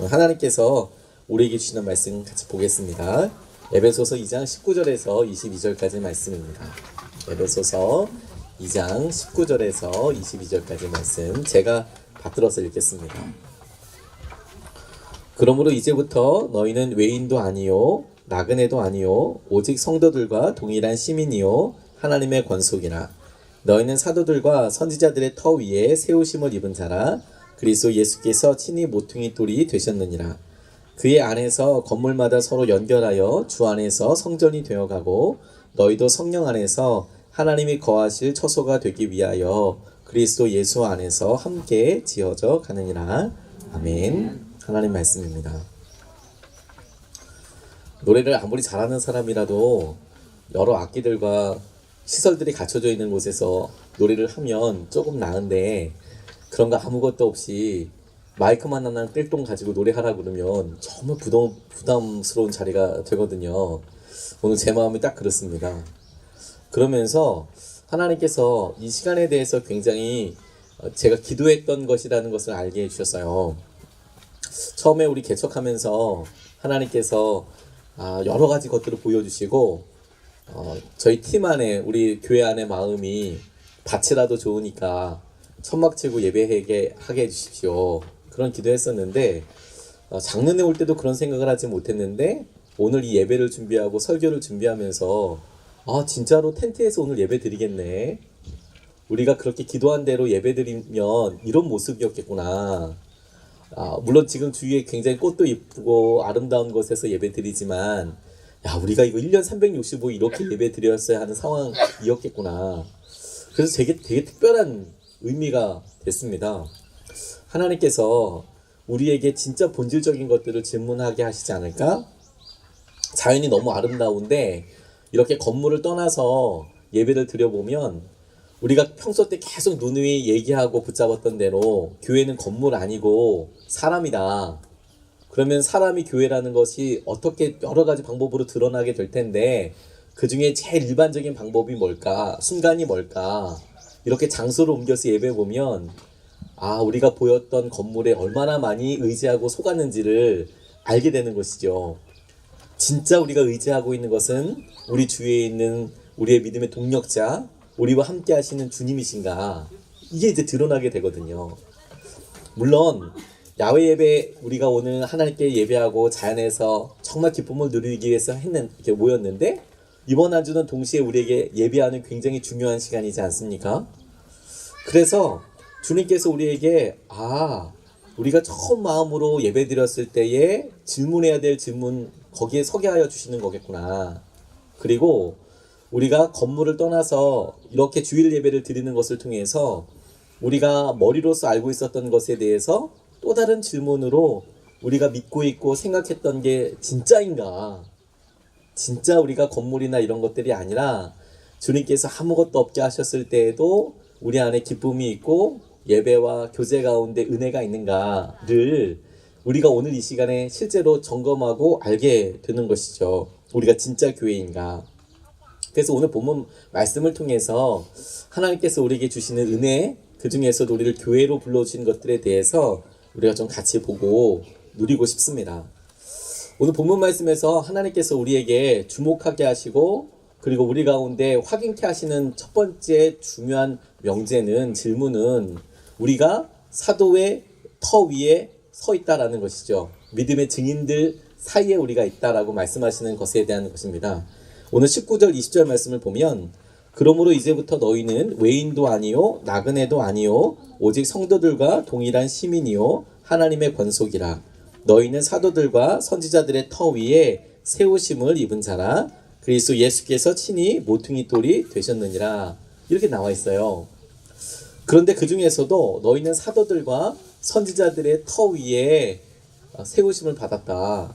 하나님께서 우리에게 주시는 말씀 같이 보겠습니다. 에베소서 2장 19절에서 22절까지 말씀입니다. 에베소서 2장 19절에서 22절까지 말씀 제가 받들어서 읽겠습니다. 그러므로 이제부터 너희는 외인도 아니요 나그네도 아니요 오직 성도들과 동일한 시민이요 하나님의 권속이라. 너희는 사도들과 선지자들의 터 위에 세우심을 입은 자라. 그리스도 예수께서 친히 모퉁이 돌이 되셨느니라. 그의 안에서 건물마다 서로 연결하여 주 안에서 성전이 되어가고 너희도 성령 안에서 하나님이 거하실 처소가 되기 위하여 그리스도 예수 안에서 함께 지어져 가느니라. 아멘. 하나님 말씀입니다. 노래를 아무리 잘하는 사람이라도 여러 악기들과 시설들이 갖춰져 있는 곳에서 노래를 하면 조금 나은데 그런 거 아무것도 없이 마이크만 하나 띨똥 가지고 노래하라 그러면 정말 부담스러운 자리가 되거든요. 오늘 제 마음이 딱 그렇습니다. 그러면서 하나님께서 이 시간에 대해서 굉장히 제가 기도했던 것이라는 것을 알게 해주셨어요. 처음에 우리 개척하면서 하나님께서 여러 가지 것들을 보여주시고 저희 팀 안에 우리 교회 안에 마음이 밭이라도 좋으니까 천막 치고 예배하게 하게 해주십시오. 그런 기도했었는데 작년에 올 때도 그런 생각을 하지 못했는데 오늘 이 예배를 준비하고 설교를 준비하면서 진짜로 텐트에서 오늘 예배 드리겠네. 우리가 그렇게 기도한 대로 예배 드리면 이런 모습이었겠구나. 물론 지금 주위에 굉장히 꽃도 이쁘고 아름다운 곳에서 예배 드리지만 우리가 이거 1년 365 이렇게 예배 드렸어야 하는 상황이었겠구나. 그래서 되게 특별한 의미가 됐습니다. 하나님께서 우리에게 진짜 본질적인 것들을 질문하게 하시지 않을까? 자연이 너무 아름다운데 이렇게 건물을 떠나서 예배를 드려보면 우리가 평소 때 계속 누누이 얘기하고 붙잡았던 대로 교회는 건물 아니고 사람이다. 그러면 사람이 교회라는 것이 어떻게 여러 가지 방법으로 드러나게 될 텐데 그 중에 제일 일반적인 방법이 뭘까? 순간이 뭘까? 이렇게 장소를 옮겨서 예배 보면 우리가 보였던 건물에 얼마나 많이 의지하고 속았는지를 알게 되는 것이죠. 진짜 우리가 의지하고 있는 것은 우리 주위에 있는 우리의 믿음의 동력자, 우리와 함께 하시는 주님이신가? 이게 이제 드러나게 되거든요. 물론 야외 예배 우리가 오늘 하나님께 예배하고 자연에서 정말 기쁨을 누리기 위해서 이렇게 모였는데 이번 한 주는 동시에 우리에게 예배하는 굉장히 중요한 시간이지 않습니까? 그래서 주님께서 우리에게 우리가 처음 마음으로 예배 드렸을 때에 질문해야 될 질문 거기에 서게 하여 주시는 거겠구나. 그리고 우리가 건물을 떠나서 이렇게 주일 예배를 드리는 것을 통해서 우리가 머리로서 알고 있었던 것에 대해서 또 다른 질문으로 우리가 믿고 있고 생각했던 게 진짜인가? 진짜 우리가 건물이나 이런 것들이 아니라 주님께서 아무것도 없게 하셨을 때에도 우리 안에 기쁨이 있고 예배와 교제 가운데 은혜가 있는가를 우리가 오늘 이 시간에 실제로 점검하고 알게 되는 것이죠. 우리가 진짜 교회인가? 그래서 오늘 본문 말씀을 통해서 하나님께서 우리에게 주시는 은혜, 그 중에서도 우리를 교회로 불러주신 것들에 대해서 우리가 좀 같이 보고 누리고 싶습니다. 오늘 본문 말씀에서 하나님께서 우리에게 주목하게 하시고 그리고 우리 가운데 확인케 하시는 첫 번째 중요한 명제는 질문은 우리가 사도의 터 위에 서 있다라는 것이죠. 믿음의 증인들 사이에 우리가 있다라고 말씀하시는 것에 대한 것입니다. 오늘 19절 20절 말씀을 보면 그러므로 이제부터 너희는 외인도 아니요 나그네도 아니요 오직 성도들과 동일한 시민이요 하나님의 권속이라. 너희는 사도들과 선지자들의 터 위에 세우심을 입은 자라. 그리스도 예수께서 친히 모퉁이 돌이 되셨느니라. 이렇게 나와 있어요. 그런데 그 중에서도 너희는 사도들과 선지자들의 터 위에 세우심을 받았다.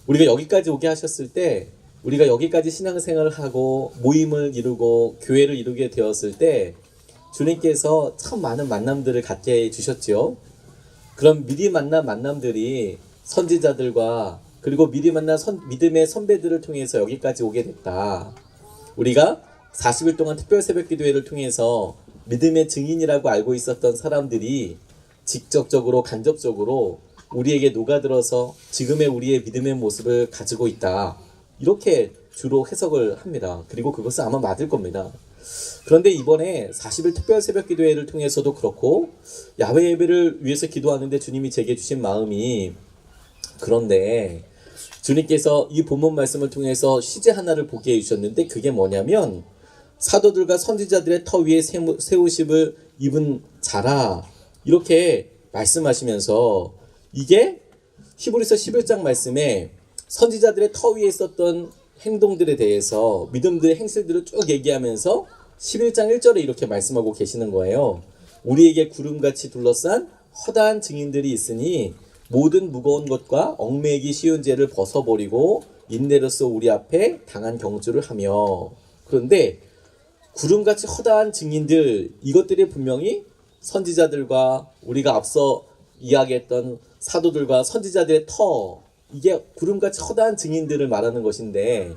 우리가 여기까지 오게 하셨을 때 우리가 여기까지 신앙생활을 하고 모임을 이루고 교회를 이루게 되었을 때 주님께서 참 많은 만남들을 갖게 해주셨죠. 그런 미리 만난 만남들이 선지자들과 그리고 미리 만난 믿음의 선배들을 통해서 여기까지 오게 됐다. 우리가 40일 동안 특별 새벽기도회를 통해서 믿음의 증인이라고 알고 있었던 사람들이 직접적으로 간접적으로 우리에게 녹아들어서 지금의 우리의 믿음의 모습을 가지고 있다. 이렇게 주로 해석을 합니다. 그리고 그것은 아마 맞을 겁니다. 그런데 이번에 40일 특별 새벽 기도회를 통해서도 그렇고 야외 예배를 위해서 기도하는데 주님이 제게 주신 마음이, 그런데 주님께서 이 본문 말씀을 통해서 시제 하나를 보게 해주셨는데, 그게 뭐냐면 사도들과 선지자들의 터 위에 세우심을 입은 자라, 이렇게 말씀하시면서, 이게 히브리서 11장 말씀에 선지자들의 터 위에 있었던 행동들에 대해서, 믿음들의 행실들을 쭉 얘기하면서 11장 1절에 이렇게 말씀하고 계시는 거예요. 우리에게 구름같이 둘러싼 허다한 증인들이 있으니 모든 무거운 것과 얽매이기 쉬운 죄를 벗어버리고 인내로써 우리 앞에 당한 경주를 하며. 그런데 구름같이 허다한 증인들, 이것들이 분명히 선지자들과 우리가 앞서 이야기했던 사도들과 선지자들의 터, 이게 구름같이 허다한 증인들을 말하는 것인데,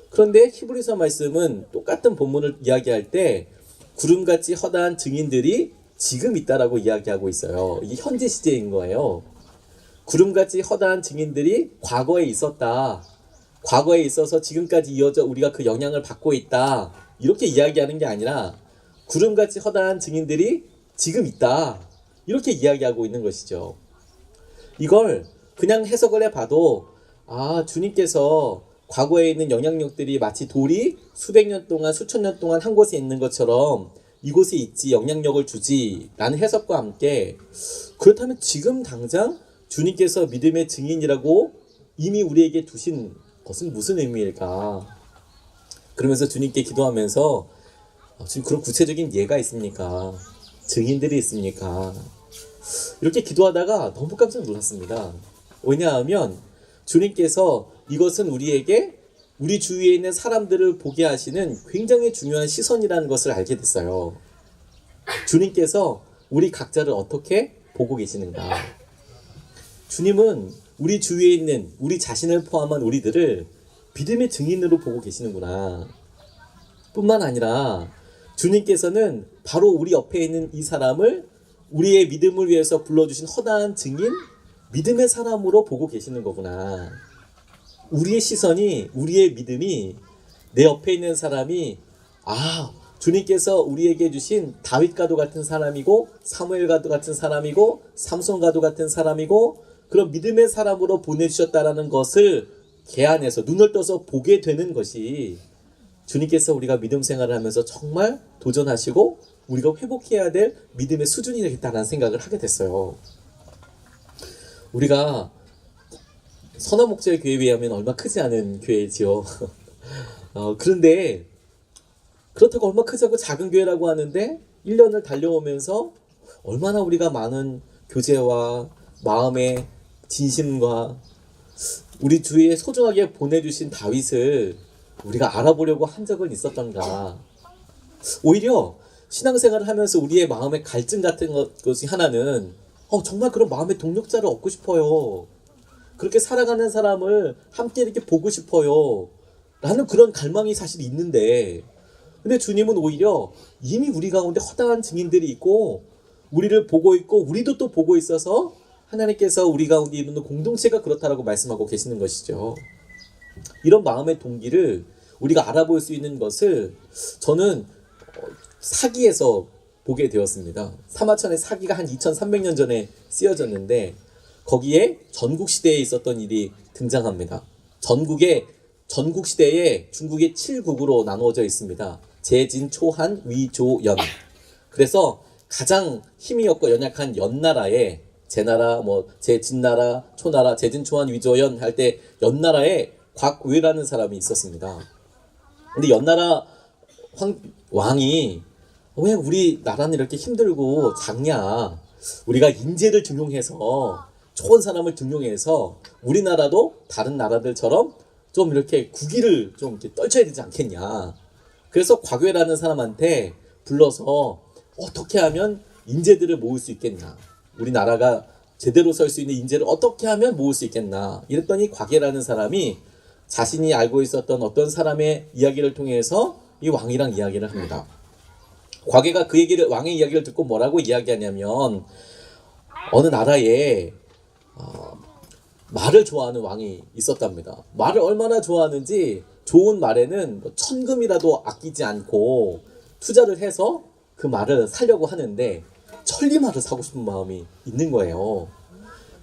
그런데 히브리서 말씀은 똑같은 본문을 이야기할 때 구름같이 허다한 증인들이 지금 있다라고 이야기하고 있어요. 이게 현재 시제인 거예요. 구름같이 허다한 증인들이 과거에 있었다. 과거에 있어서 지금까지 이어져 우리가 그 영향을 받고 있다. 이렇게 이야기하는 게 아니라 구름같이 허다한 증인들이 지금 있다. 이렇게 이야기하고 있는 것이죠. 이걸 그냥 해석을 해봐도, 주님께서 과거에 있는 영향력들이 마치 돌이 수백 년 동안, 수천 년 동안 한 곳에 있는 것처럼 이곳에 있지, 영향력을 주지 라는 해석과 함께, 그렇다면 지금 당장 주님께서 믿음의 증인이라고 이미 우리에게 두신 것은 무슨 의미일까? 그러면서 주님께 기도하면서, 지금 그런 구체적인 예가 있습니까? 증인들이 있습니까? 이렇게 기도하다가 너무 깜짝 놀랐습니다. 왜냐하면 주님께서 이것은 우리에게 우리 주위에 있는 사람들을 보게 하시는 굉장히 중요한 시선이라는 것을 알게 됐어요. 주님께서 우리 각자를 어떻게 보고 계시는가? 주님은 우리 주위에 있는 우리 자신을 포함한 우리들을 믿음의 증인으로 보고 계시는구나. 뿐만 아니라 주님께서는 바로 우리 옆에 있는 이 사람을 우리의 믿음을 위해서 불러주신 허다한 증인, 믿음의 사람으로 보고 계시는 거구나. 우리의 시선이, 우리의 믿음이 내 옆에 있는 사람이 주님께서 우리에게 주신 다윗과도 같은 사람이고, 사무엘과도 같은 사람이고, 삼손과도 같은 사람이고, 그런 믿음의 사람으로 보내주셨다라는 것을 개안해서 눈을 떠서 보게 되는 것이, 주님께서 우리가 믿음 생활을 하면서 정말 도전하시고 우리가 회복해야 될 믿음의 수준이 되겠다는 생각을 하게 됐어요. 우리가 선화목자의 교회에 비하면 얼마 크지 않은 교회지요. 그런데 그렇다고 얼마 크지 않고 작은 교회라고 하는데 1년을 달려오면서 얼마나 우리가 많은 교제와 마음의 진심과 우리 주위에 소중하게 보내주신 다윗을 우리가 알아보려고 한 적은 있었던가. 오히려 신앙생활을 하면서 우리의 마음의 갈증 같은 것이 하나는 정말 그런 마음의 동력자를 얻고 싶어요. 그렇게 살아가는 사람을 함께 이렇게 보고 싶어요. 라는 그런 갈망이 사실 있는데, 근데 주님은 오히려 이미 우리 가운데 허다한 증인들이 있고 우리를 보고 있고 우리도 또 보고 있어서 하나님께서 우리 가운데 있는 공동체가 그렇다라고 말씀하고 계시는 것이죠. 이런 마음의 동기를 우리가 알아볼 수 있는 것을 저는 사기에서 보게 되었습니다. 사마천의 사기가 한 2300년 전에 쓰여졌는데 거기에 전국시대에 있었던 일이 등장합니다. 전국시대에 중국이 7국으로 나누어져 있습니다. 제진, 초한, 위, 조, 연. 그래서 가장 힘이 없고 연약한 연나라에 제나라, 제진나라, 초나라, 제진, 초한, 위, 조, 연 할 때 연나라에 곽외라는 사람이 있었습니다. 근데 연나라 왕이 왜 우리 나라는 이렇게 힘들고 작냐? 우리가 인재를 등용해서 좋은 사람을 등용해서 우리나라도 다른 나라들처럼 좀 이렇게 국위를 좀 이렇게 떨쳐야 되지 않겠냐? 그래서 곽외라는 사람한테 불러서 어떻게 하면 인재들을 모을 수 있겠냐? 우리나라가 제대로 설 수 있는 인재를 어떻게 하면 모을 수 있겠나? 이랬더니 곽외라는 사람이 자신이 알고 있었던 어떤 사람의 이야기를 통해서 이 왕이랑 이야기를 합니다. 곽외가 왕의 이야기를 듣고 뭐라고 이야기하냐면 어느 나라에 말을 좋아하는 왕이 있었답니다. 말을 얼마나 좋아하는지 좋은 말에는 뭐 천금이라도 아끼지 않고 투자를 해서 그 말을 사려고 하는데 천리마를 사고 싶은 마음이 있는 거예요.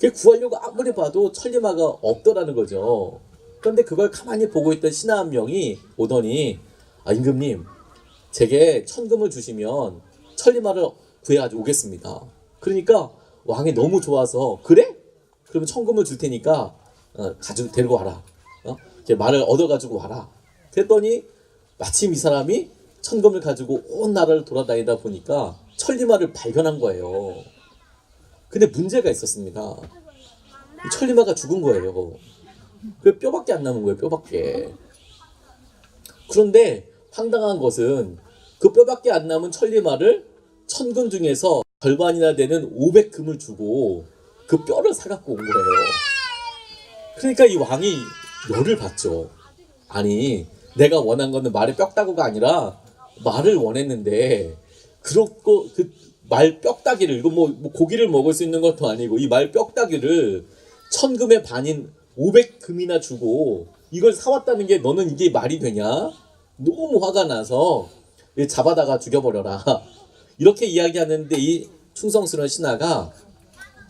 그 구하려고 아무리 봐도 천리마가 없더라는 거죠. 그런데 그걸 가만히 보고 있던 신하 한 명이 오더니 임금님, 제게 천금을 주시면 천리마를 구해가지고 오겠습니다. 그러니까 왕이 너무 좋아서 그래? 그러면 천금을 줄 테니까 가지고 데리고 와라. 이렇게 말을 얻어가지고 와라. 그랬더니 마침 이 사람이 천금을 가지고 온 나라를 돌아다니다 보니까 천리마를 발견한 거예요. 근데 문제가 있었습니다. 이 천리마가 죽은 거예요. 그 뼈밖에 안 남은 거예요. 뼈밖에. 그런데 황당한 것은 그 뼈밖에 안 남은 천리마를 천금 중에서 절반이나 되는 500금을 주고 그 뼈를 사갖고 온 거예요. 그러니까 이 왕이 열을 받죠. 아니, 내가 원한 거는 말의 뼈다구가 아니라 말을 원했는데 그렇고 그 말 뼈다귀를 이거 뭐 고기를 먹을 수 있는 것도 아니고 이 말 뼈다귀를 천금의 반인 500금이나 주고 이걸 사왔다는 게 너는 이게 말이 되냐? 너무 화가 나서 잡아다가 죽여버려라. 이렇게 이야기하는데 이 충성스러운 신하가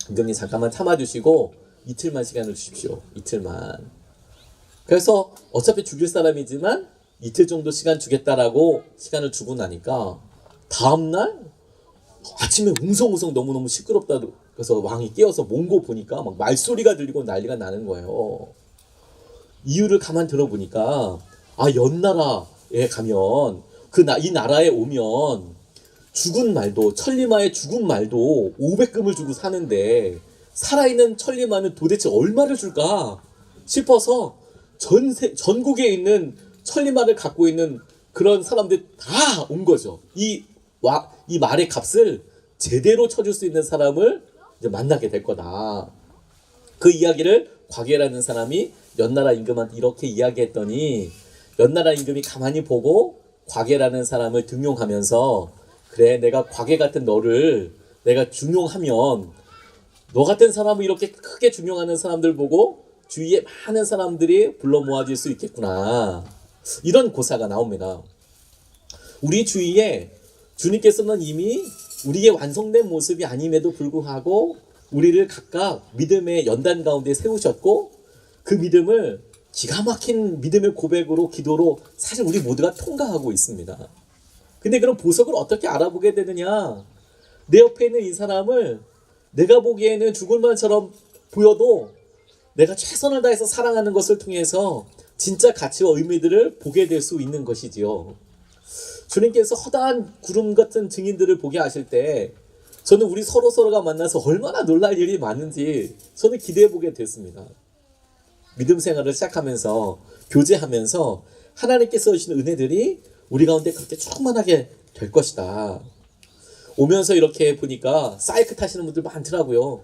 임금님 잠깐만 참아주시고 이틀만 시간을 주십시오. 이틀만. 그래서 어차피 죽일 사람이지만 이틀 정도 시간 주겠다라고 시간을 주고 나니까 다음날 아침에 웅성웅성 너무너무 시끄럽다. 그래서 왕이 깨어서 몽고 보니까 막 말소리가 들리고 난리가 나는 거예요. 이유를 가만 들어보니까 연나라에 가면 이 나라에 오면 죽은 말도 천리마의 죽은 말도 500금을 주고 사는데 살아있는 천리마는 도대체 얼마를 줄까 싶어서 전국에 있는 천리마를 갖고 있는 그런 사람들 다 온 거죠. 이 말의 값을 제대로 쳐줄 수 있는 사람을 이제 만나게 될 거다. 그 이야기를 과계라는 사람이 연나라 임금한테 이렇게 이야기했더니 연나라 임금이 가만히 보고 과계라는 사람을 등용하면서 그래, 내가 과계 같은 너를 내가 중용하면 너 같은 사람을 이렇게 크게 중용하는 사람들 보고 주위에 많은 사람들이 불러 모아질 수 있겠구나. 이런 고사가 나옵니다. 우리 주위에 주님께서는 이미 우리의 완성된 모습이 아님에도 불구하고 우리를 각각 믿음의 연단 가운데 세우셨고 그 믿음을 기가 막힌 믿음의 고백으로 기도로 사실 우리 모두가 통과하고 있습니다. 근데 그럼 보석을 어떻게 알아보게 되느냐? 내 옆에 있는 이 사람을 내가 보기에는 죽을 만처럼 보여도 내가 최선을 다해서 사랑하는 것을 통해서 진짜 가치와 의미들을 보게 될 수 있는 것이지요. 주님께서 허다한 구름 같은 증인들을 보게 하실 때 저는 우리 서로가 만나서 얼마나 놀랄 일이 많은지 저는 기대해 보게 됐습니다. 믿음 생활을 시작하면서 교제하면서 하나님께서 주시는 은혜들이 우리 가운데 그렇게 충만하게 될 것이다. 오면서 이렇게 보니까 사이클 타시는 분들 많더라고요.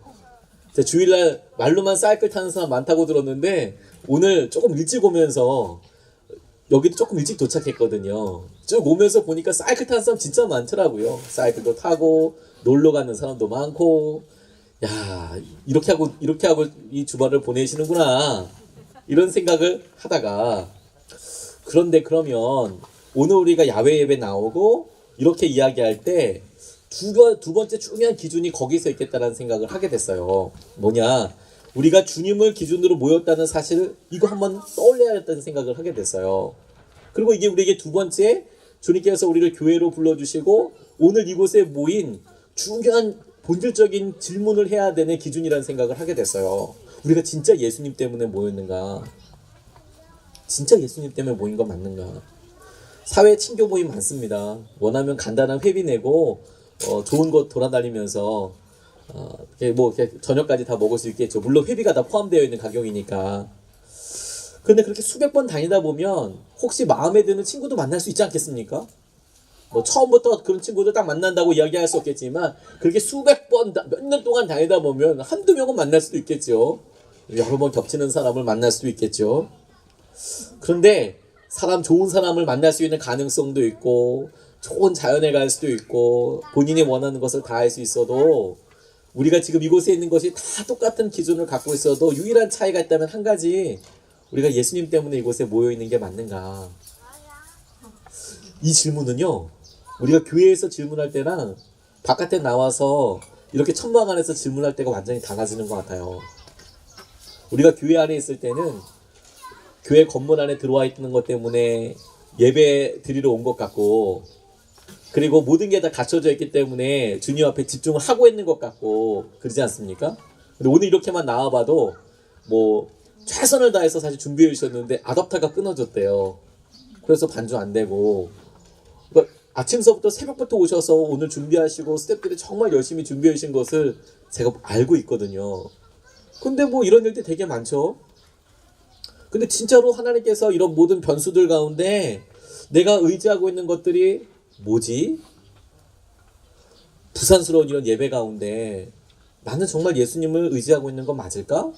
주일날 말로만 사이클 타는 사람 많다고 들었는데 오늘 조금 일찍 오면서 여기도 조금 일찍 도착했거든요. 쭉 오면서 보니까 사이클 타는 사람 진짜 많더라고요. 사이클도 타고 놀러 가는 사람도 많고, 야, 이렇게 하고 이 주말을 보내시는구나 이런 생각을 하다가 그런데 그러면 오늘 우리가 야외 예배 나오고 이렇게 이야기할 때 두 번째 중요한 기준이 거기서 있겠다라는 생각을 하게 됐어요. 뭐냐? 우리가 주님을 기준으로 모였다는 사실을 이거 한번 떠올려야겠다는 생각을 하게 됐어요. 그리고 이게 우리에게 두 번째 주님께서 우리를 교회로 불러주시고 오늘 이곳에 모인 중요한 본질적인 질문을 해야 되는 기준이라는 생각을 하게 됐어요. 우리가 진짜 예수님 때문에 모였는가? 진짜 예수님 때문에 모인 거 맞는가? 사회 친교 모임 많습니다. 원하면 간단한 회비 내고 좋은 곳 돌아다니면서 이렇게 저녁까지 다 먹을 수 있겠죠. 물론 회비가 다 포함되어 있는 가격이니까. 그런데 그렇게 수백 번 다니다 보면 혹시 마음에 드는 친구도 만날 수 있지 않겠습니까? 처음부터 그런 친구들 딱 만난다고 이야기할 수 없겠지만 그렇게 수백 번 몇 년 동안 다니다 보면 한두 명은 만날 수도 있겠죠. 여러 번 겹치는 사람을 만날 수도 있겠죠. 그런데 좋은 사람을 만날 수 있는 가능성도 있고 좋은 자연에 갈 수도 있고 본인이 원하는 것을 다 할 수 있어도 우리가 지금 이곳에 있는 것이 다 똑같은 기준을 갖고 있어도 유일한 차이가 있다면 한 가지, 우리가 예수님 때문에 이곳에 모여 있는 게 맞는가? 이 질문은요, 우리가 교회에서 질문할 때랑 바깥에 나와서 이렇게 천막 안에서 질문할 때가 완전히 달라지는 것 같아요. 우리가 교회 안에 있을 때는 교회 건물 안에 들어와 있는 것 때문에 예배 드리러 온 것 같고, 그리고 모든 게 다 갖춰져 있기 때문에 주님 앞에 집중을 하고 있는 것 같고 그러지 않습니까? 근데 오늘 이렇게만 나와봐도 뭐 최선을 다해서 사실 준비해 주셨는데 아답터가 끊어졌대요. 그래서 반주 안 되고, 그러니까 아침서부터 새벽부터 오셔서 오늘 준비하시고 스태프들이 정말 열심히 준비해 주신 것을 제가 알고 있거든요. 근데 뭐 이런 일들 되게 많죠. 근데 진짜로 하나님께서 이런 모든 변수들 가운데 내가 의지하고 있는 것들이 뭐지? 부산스러운 이런 예배 가운데 나는 정말 예수님을 의지하고 있는 건 맞을까?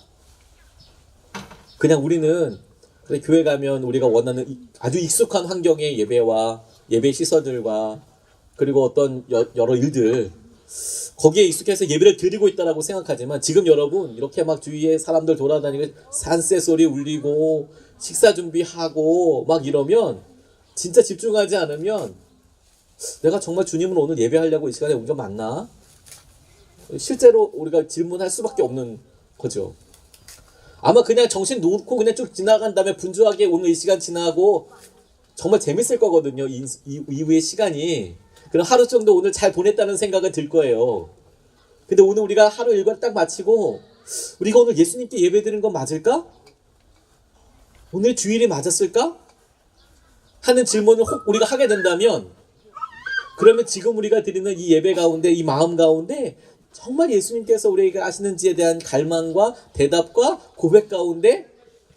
그냥 우리는 그래, 교회 가면 우리가 원하는 아주 익숙한 환경의 예배와 예배 시설들과 그리고 어떤 여러 일들, 거기에 익숙해서 예배를 드리고 있다라고 생각하지만, 지금 여러분 이렇게 막 주위에 사람들 돌아다니고 산새 소리 울리고 식사 준비하고 막 이러면 진짜 집중하지 않으면 내가 정말 주님을 오늘 예배하려고 이 시간에 온 게 맞나? 실제로 우리가 질문할 수밖에 없는 거죠. 아마 그냥 정신 놓고 그냥 쭉 지나간 다음에 분주하게 오늘 이 시간 지나고 정말 재밌을 거거든요. 이후의 시간이. 그럼 하루 정도 오늘 잘 보냈다는 생각은 들 거예요. 근데 오늘 우리가 하루 일과 딱 마치고 우리가 오늘 예수님께 예배드린 건 맞을까? 오늘 주일이 맞았을까? 하는 질문을 혹 우리가 하게 된다면, 그러면 지금 우리가 드리는 이 예배 가운데, 이 마음 가운데 정말 예수님께서 우리에게 하시는지에 대한 갈망과 대답과 고백 가운데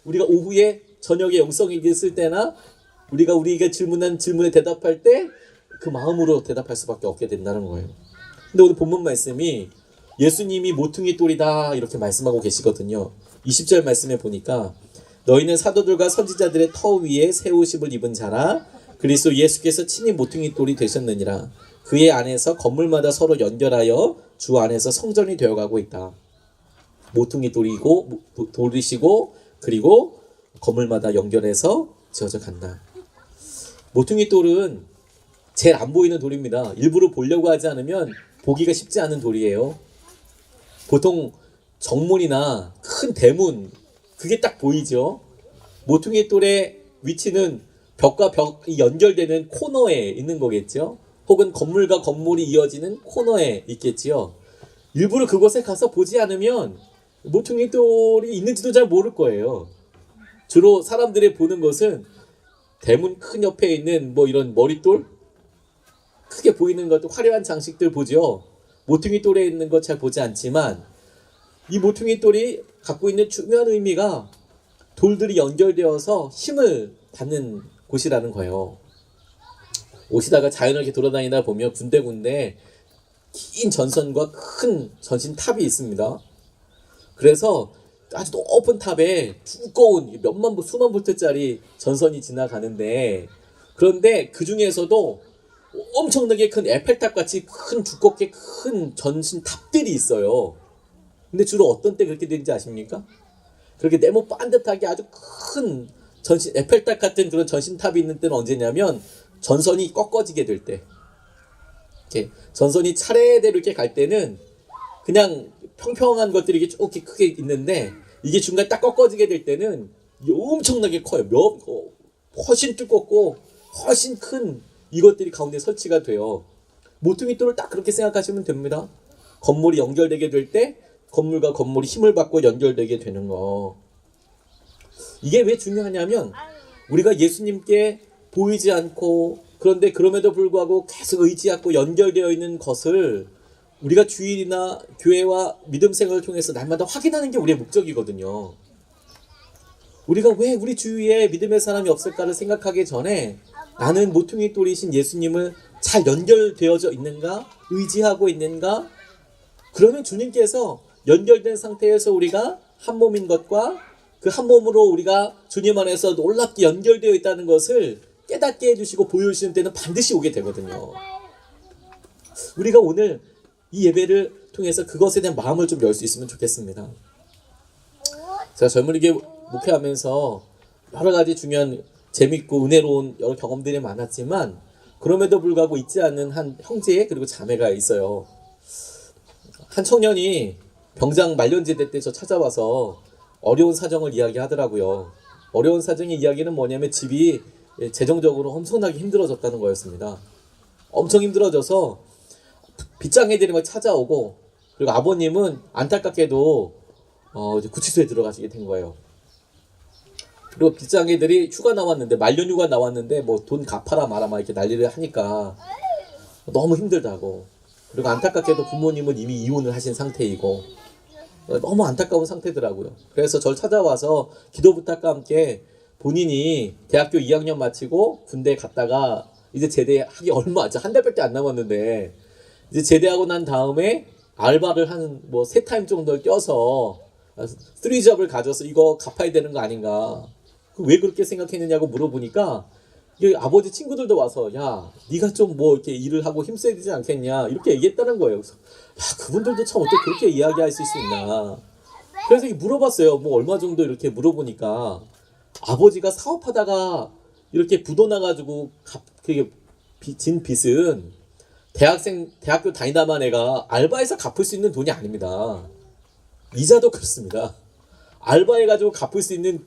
우리가 오후에 저녁에 영성일기 있을 때나 우리가 우리에게 질문한 질문에 대답할 때 그 마음으로 대답할 수밖에 없게 된다는 거예요. 근데 오늘 본문 말씀이 예수님이 모퉁이 돌이다 이렇게 말씀하고 계시거든요. 20절 말씀에 보니까 너희는 사도들과 선지자들의 터 위에 새 옷을 입은 자라, 그리스도 예수께서 친히 모퉁이 돌이 되셨느니라. 그의 안에서 건물마다 서로 연결하여 주 안에서 성전이 되어가고 있다. 모퉁이 돌이시고 그리고 건물마다 연결해서 지어져 간다. 모퉁이 돌은 제일 안 보이는 돌입니다. 일부러 보려고 하지 않으면 보기가 쉽지 않은 돌이에요. 보통 정문이나 큰 대문, 그게 딱 보이죠. 모퉁이 돌의 위치는 벽과 벽이 연결되는 코너에 있는 거겠죠. 혹은 건물과 건물이 이어지는 코너에 있겠지요. 일부러 그곳에 가서 보지 않으면 모퉁이 돌이 있는지도 잘 모를 거예요. 주로 사람들이 보는 것은 대문 큰 옆에 있는 뭐 이런 머릿돌, 크게 보이는 것도 화려한 장식들 보죠. 모퉁이 돌에 있는 것 잘 보지 않지만 이 모퉁이 돌이 갖고 있는 중요한 의미가 돌들이 연결되어서 힘을 받는 곳이라는 거예요. 오시다가 자연을 이렇게 돌아다니다 보면 군데군데 긴 전선과 큰 전신탑이 있습니다. 그래서 아주 높은 탑에 두꺼운 수만 볼트짜리 전선이 지나가는데, 그런데 그 중에서도 엄청나게 큰 에펠탑 같이 큰 두껍게 큰 전신탑들이 있어요. 근데 주로 어떤 때 그렇게 되는지 아십니까? 그렇게 네모 반듯하게 아주 큰 에펠탑 같은 그런 전신탑이 있는 때는 언제냐면 전선이 꺾어지게 될 때, 이렇게 전선이 차례대로 이렇게 갈 때는 그냥 평평한 것들이 이렇게 쭉 크게 있는데, 이게 중간에 딱 꺾어지게 될 때는 엄청나게 커요. 훨씬 두껍고 훨씬 큰 이것들이 가운데 설치가 돼요. 모퉁이 돌을 딱 그렇게 생각하시면 됩니다. 건물이 연결되게 될 때 건물과 건물이 힘을 받고 연결되게 되는 거. 이게 왜 중요하냐면 우리가 예수님께 보이지 않고, 그런데 그럼에도 불구하고 계속 의지하고 연결되어 있는 것을 우리가 주일이나 교회와 믿음 생활을 통해서 날마다 확인하는 게 우리의 목적이거든요. 우리가 왜 우리 주위에 믿음의 사람이 없을까를 생각하기 전에 나는 모퉁이 돌이신 예수님을 잘 연결되어져 있는가? 의지하고 있는가? 그러면 주님께서 연결된 상태에서 우리가 한 몸인 것과 그 한 몸으로 우리가 주님 안에서 놀랍게 연결되어 있다는 것을 깨닫게 해주시고 보여주시는 때는 반드시 오게 되거든요. 우리가 오늘 이 예배를 통해서 그것에 대한 마음을 좀 열 수 있으면 좋겠습니다. 제가 젊은이교 목회하면서 여러 가지 중요한 재밌고 은혜로운 여러 경험들이 많았지만 그럼에도 불구하고 잊지 않는 한 형제 그리고 자매가 있어요. 한 청년이 병장 말년제대 때 저 찾아와서 어려운 사정을 이야기하더라고요. 어려운 사정의 이야기는 뭐냐면 집이 재정적으로 엄청나게 힘들어졌다는 거였습니다. 엄청 힘들어져서 빚장애들이 막 찾아오고 그리고 아버님은 안타깝게도 이제 구치소에 들어가시게 된 거예요. 그리고 빚장애들이 휴가 나왔는데 말년 휴가 나왔는데 뭐 돈 갚아라 마라 막 이렇게 난리를 하니까 너무 힘들다고. 그리고 안타깝게도 부모님은 이미 이혼을 하신 상태이고 너무 안타까운 상태더라고요. 그래서 저를 찾아와서 기도 부탁과 함께 본인이 대학교 2학년 마치고 군대 갔다가 이제 제대하기 얼마 한 달밖에 안 남았는데 이제 제대하고 난 다음에 알바를 한 뭐 3타임 정도를 껴서 3잡을 가져서 이거 갚아야 되는 거 아닌가. 왜 그렇게 생각했느냐고 물어보니까 아버지 친구들도 와서 야 네가 좀 뭐 이렇게 일을 하고 힘써야 되지 않겠냐 이렇게 얘기했다는 거예요. 그래서 야 그분들도 참 어떻게 그렇게 이야기할 수 있나. 그래서 물어봤어요. 뭐 얼마 정도 이렇게 물어보니까 아버지가 사업하다가 이렇게 부도 나가지고 그게 진 빚은 대학교 다니다만 애가 알바해서 갚을 수 있는 돈이 아닙니다. 이자도 그렇습니다. 알바해가지고 갚을 수 있는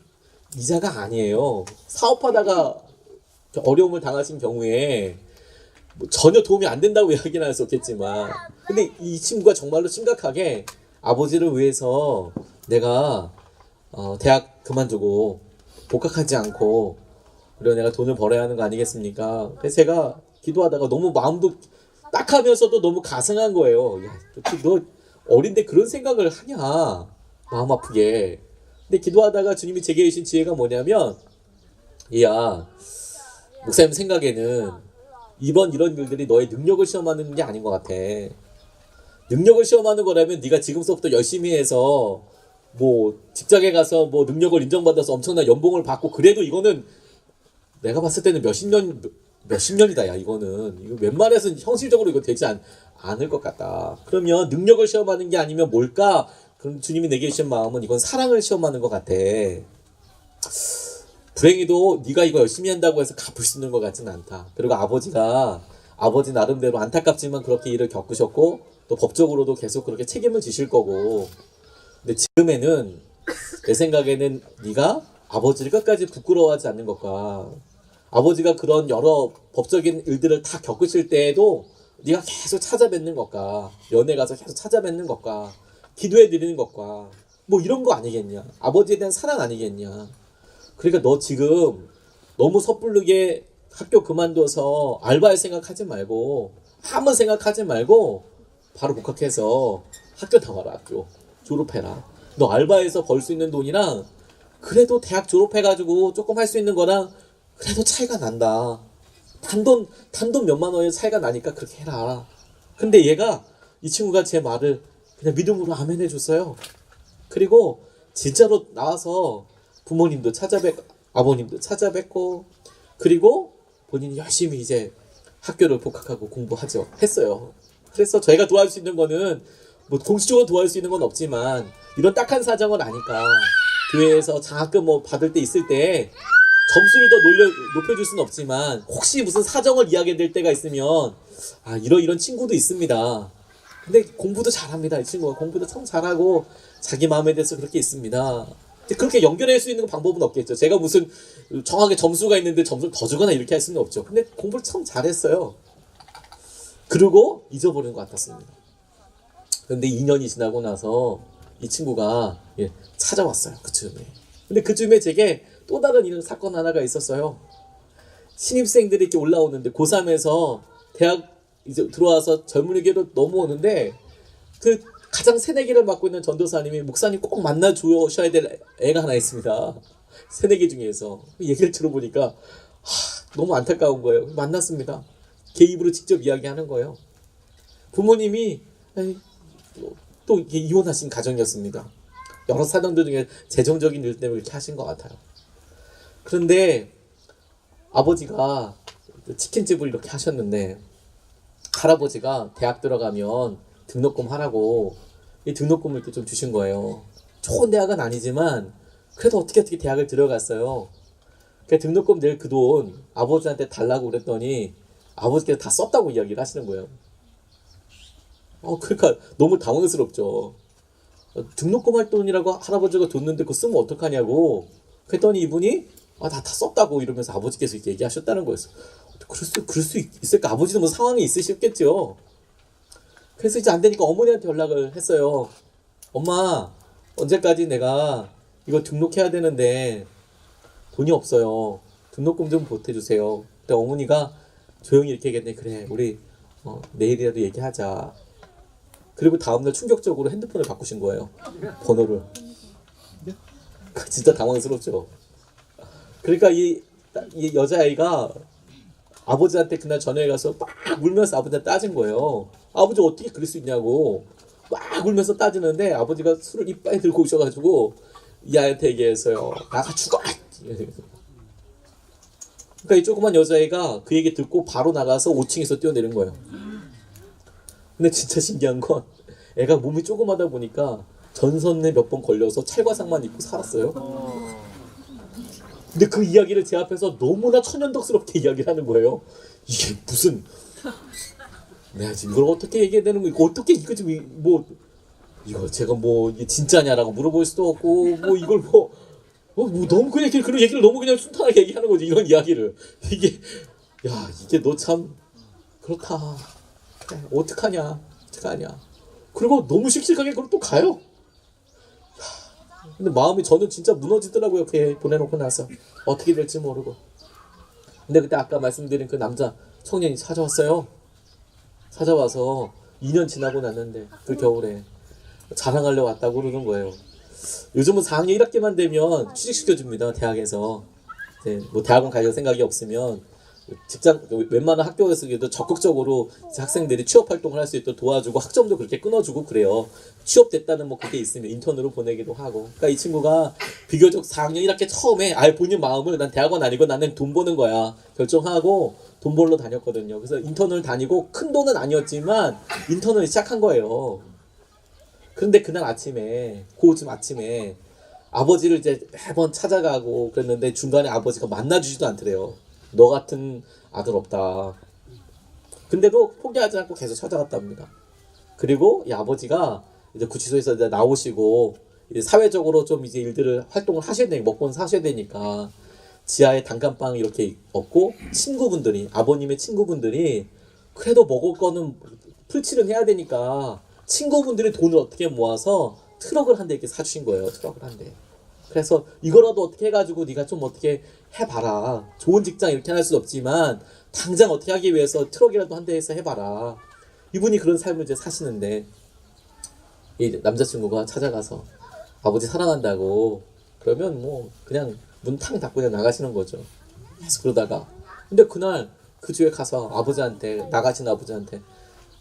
이자가 아니에요. 사업하다가 어려움을 당하신 경우에 뭐 전혀 도움이 안 된다고 이야기는 할 수 없겠지만 근데 이 친구가 정말로 심각하게 아버지를 위해서 내가 대학 그만두고 복학하지 않고 그리고 내가 돈을 벌어야 하는 거 아니겠습니까? 그래서 제가 기도하다가 너무 마음도 딱하면서도 너무 가슴한 거예요. 야, 너 어린데 그런 생각을 하냐 마음 아프게. 근데 기도하다가 주님이 제게 주신 지혜가 뭐냐면 야 목사님 생각에는 이번 이런 일들이 너의 능력을 시험하는 게 아닌 것 같아. 능력을 시험하는 거라면 네가 지금서부터 열심히 해서 뭐 직장에 가서 뭐 능력을 인정받아서 엄청난 연봉을 받고 그래도 이거는 내가 봤을 때는 몇십 년이다. 야 이거는 이거 웬만해서 현실적으로 이거 되지 않을 것 같다. 그러면 능력을 시험하는 게 아니면 뭘까? 그럼 주님이 내게 주신 마음은 이건 사랑을 시험하는 것 같아. 불행히도 네가 이거 열심히 한다고 해서 갚을 수 있는 것 같지는 않다. 그리고 아버지 나름대로 안타깝지만 그렇게 일을 겪으셨고 또 법적으로도 계속 그렇게 책임을 지실 거고 근데 지금에는 내 생각에는 네가 아버지를 끝까지 부끄러워하지 않는 것과 아버지가 그런 여러 법적인 일들을 다 겪으실 때에도 네가 계속 찾아뵙는 것과 연애 가서 계속 찾아뵙는 것과 기도해 드리는 것과 뭐 이런 거 아니겠냐. 아버지에 대한 사랑 아니겠냐. 그러니까 너 지금 너무 섣부르게 학교 그만둬서 알바할 생각하지 말고 아무 생각하지 말고 바로 복학해서 학교 나와라. 학교 졸업해라. 너 알바해서 벌 수 있는 돈이랑 그래도 대학 졸업해가지고 조금 할 수 있는 거랑 그래도 차이가 난다. 단돈 몇만 원의 차이가 나니까 그렇게 해라. 근데 이 친구가 제 말을 그냥 믿음으로 아멘 해줬어요. 그리고 진짜로 나와서 부모님도 아버님도 찾아뵙고 그리고 본인이 열심히 이제 학교를 복학하고 했어요. 그래서 저희가 도와줄 수 있는 거는 뭐 공식적으로 도와줄 수 있는 건 없지만 이런 딱한 사정을 아니까 교회에서 장학금 뭐 받을 때 있을 때 점수를 더 높여줄 수는 없지만 혹시 무슨 사정을 이야기될 때가 있으면 이런 친구도 있습니다. 근데 공부도 잘합니다. 이 친구가 공부도 참 잘하고 자기 마음에 대해서 그렇게 있습니다. 그렇게 연결할 수 있는 방법은 없겠죠. 제가 무슨 정확하게 점수가 있는데 점수를 더 주거나 이렇게 할 수는 없죠. 근데 공부를 참 잘했어요. 그리고 잊어버리는 것 같았습니다. 근데 2년이 지나고 나서 이 친구가 찾아왔어요. 그쯤에. 근데 그쯤에 제게 또 다른 이런 사건 하나가 있었어요. 신입생들이 이렇게 올라오는데 고3에서 대학 이제 들어와서 젊은이계로 넘어오는데 그 가장 새내기를 맡고 있는 전도사님이 목사님 꼭 만나 주셔야 될 애가 하나 있습니다. 새내기 중에서 얘기를 들어보니까 너무 안타까운 거예요. 만났습니다. 걔 입으로 직접 이야기하는 거예요. 부모님이 또 이게 이혼하신 가정이었습니다. 여러 사정들 중에 재정적인 일 때문에 이렇게 하신 것 같아요. 그런데 아버지가 치킨집을 이렇게 하셨는데 할아버지가 대학 들어가면 등록금 하라고 이 등록금을 이렇게 좀 주신 거예요. 좋은 대학은 아니지만 그래도 어떻게 대학을 들어갔어요. 그 등록금 낼 그 돈 아버지한테 달라고 그랬더니 아버지께서 다 썼다고 이야기를 하시는 거예요. 그러니까 너무 당황스럽죠. 등록금 할 돈이라고 할아버지가 줬는데 그거 쓰면 어떡하냐고. 그랬더니 이분이 다 썼다고 이러면서 아버지께서 이렇게 얘기하셨다는 거였어요. 그럴 수 있을까? 아버지도 뭐 상황이 있으셨겠죠. 그래서 이제 안 되니까 어머니한테 연락을 했어요. 엄마, 언제까지 내가 이거 등록해야 되는데 돈이 없어요. 등록금 좀 보태주세요. 근데 어머니가 조용히 이렇게 얘기했네. 그래, 우리 내일이라도 얘기하자. 그리고 다음날 충격적으로 핸드폰을 바꾸신 거예요. 번호를. 진짜 당황스럽죠. 그러니까 이 여자아이가 아버지한테 그날 저녁에 가서 막 울면서 아버지한테 따진 거예요. 아버지 어떻게 그럴 수 있냐고. 막 울면서 따지는데 아버지가 술을 이빨에 들고 오셔가지고 이 아이한테 얘기해서요. 나가 죽어! 그러니까 이 조그만 여자애가 그 얘기 듣고 바로 나가서 5층에서 뛰어내린 거예요. 근데 진짜 신기한 건 애가 몸이 조그마다 보니까 전선에 몇 번 걸려서 찰과상만 입고 살았어요. 근데 그 이야기를 제 앞에서 너무나 천연덕스럽게 이야기를 하는 거예요. 이게 무슨 내가 지금 이걸 어떻게 얘기해야 되는 거야? 어떻게 이거 지금 이거 제가 이게 진짜냐라고 물어볼 수도 없고 이걸 너무 그냥 그런 얘기를 너무 그냥 순탄하게 얘기하는 거지. 이런 이야기를 이게 너 참 그렇다. 그래, 어떡하냐. 그리고 너무 씩씩하게 그걸 또 가요. 근데 마음이 저는 진짜 무너지더라고요. 걔 보내놓고 나서 어떻게 될지 모르고. 근데 그때 아까 말씀드린 그 남자 청년이 찾아왔어요. 찾아와서 2년 지나고 났는데 그 겨울에 자랑하려고 왔다고 그러는 거예요. 요즘은 4학년 1학기만 되면 취직시켜줍니다. 대학에서. 뭐 대학원 갈 생각이 없으면 직장 웬만한 학교에서도 적극적으로 학생들이 취업 활동을 할 수 있도록 도와주고 학점도 그렇게 끊어주고 그래요. 취업됐다는 그게 있으면 인턴으로 보내기도 하고. 그러니까 이 친구가 비교적 4학년 1학기 처음에 본인 마음을 난 대학원 아니고 나는 돈 버는 거야 결정하고 돈 벌러 다녔거든요. 그래서 인턴을 다니고 큰 돈은 아니었지만 인턴을 시작한 거예요. 그런데 그날 아침에 그쯤 아침에 아버지를 이제 매번 찾아가고 그랬는데 중간에 아버지가 만나주지도 않더래요. 너 같은 아들 없다. 근데도 포기하지 않고 계속 찾아갔답니다. 그리고 이 아버지가 이제 구치소에서 이제 나오시고 이제 사회적으로 좀 이제 일들을 활동을 하셔야 되니까 먹고 사셔야 되니까 지하에 단칸방 이렇게 없고 친구분들이 아버님의 친구분들이 그래도 먹을 거는 풀칠은 해야 되니까 친구분들이 돈을 어떻게 모아서 트럭을 한 대 이렇게 사주신 거예요. 트럭을 한 대. 그래서 이거라도 어떻게 해가지고 네가 좀 어떻게 해봐라. 좋은 직장 이렇게 할 수 없지만 당장 어떻게 하기 위해서 트럭이라도 한 대에서 해봐라. 이분이 그런 삶을 이제 사시는데 이 남자친구가 찾아가서 아버지 사랑한다고 그러면 그냥 문 탕 닫고 그냥 나가시는 거죠. 계속 그러다가 근데 그날 그 집에 가서 아버지한테 나가신 아버지한테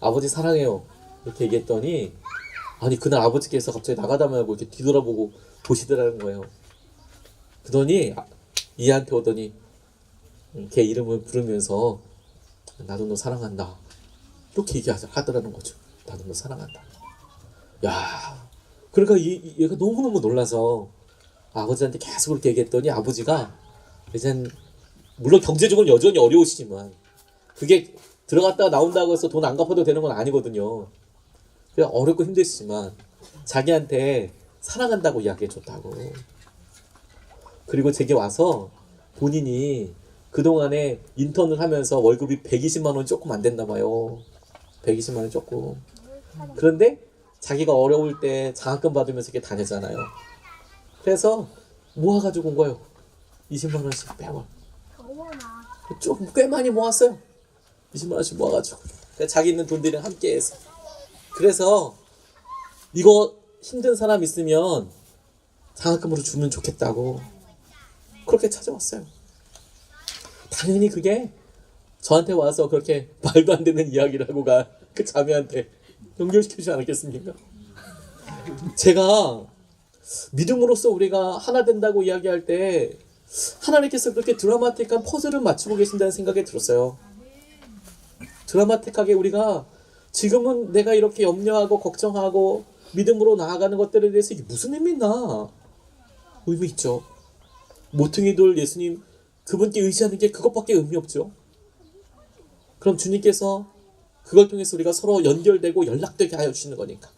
아버지 사랑해요 이렇게 얘기했더니 아니 그날 아버지께서 갑자기 나가다 말고 이렇게 뒤돌아보고 보시더라는 거예요. 그러더니 이한테 오더니 걔 이름을 부르면서 나도 너 사랑한다 이렇게 얘기하더라는 거죠. 나도 너 사랑한다. 야, 그러니까 얘가 너무너무 놀라서 아버지한테 계속 그렇게 얘기했더니 아버지가 이젠 물론 경제적으로 여전히 어려우시지만 그게 들어갔다가 나온다고 해서 돈 안 갚아도 되는 건 아니거든요. 그냥 어렵고 힘드시지만 자기한테 사랑한다고 이야기해줬다고. 그리고 제게 와서 본인이 그동안에 인턴을 하면서 월급이 120만 원 조금 안 됐나 봐요. 120만 원 조금. 그런데 자기가 어려울 때 장학금 받으면서 이렇게 다녔잖아요. 그래서 모아가지고 온 거예요. 20만 원씩 매월. 좀 꽤 많이 모았어요. 20만 원씩 모아가지고. 자기 있는 돈들이랑 함께해서. 그래서 이거 힘든 사람 있으면 장학금으로 주면 좋겠다고 그렇게 찾아왔어요. 당연히 그게 저한테 와서 그렇게 말도 안 되는 이야기를 하고 가 그 자매한테 연결시켜주지 않았겠습니까? 제가 믿음으로써 우리가 하나 된다고 이야기할 때 하나님께서 그렇게 드라마틱한 퍼즐을 맞추고 계신다는 생각이 들었어요. 드라마틱하게 우리가 지금은 내가 이렇게 염려하고 걱정하고 믿음으로 나아가는 것들에 대해서 이게 무슨 의미 있나? 의미 있죠. 모퉁이 돌 예수님, 그분께 의지하는 게 그것밖에 의미 없죠. 그럼 주님께서 그걸 통해서 우리가 서로 연결되고 연락되게 하여 주시는 거니까,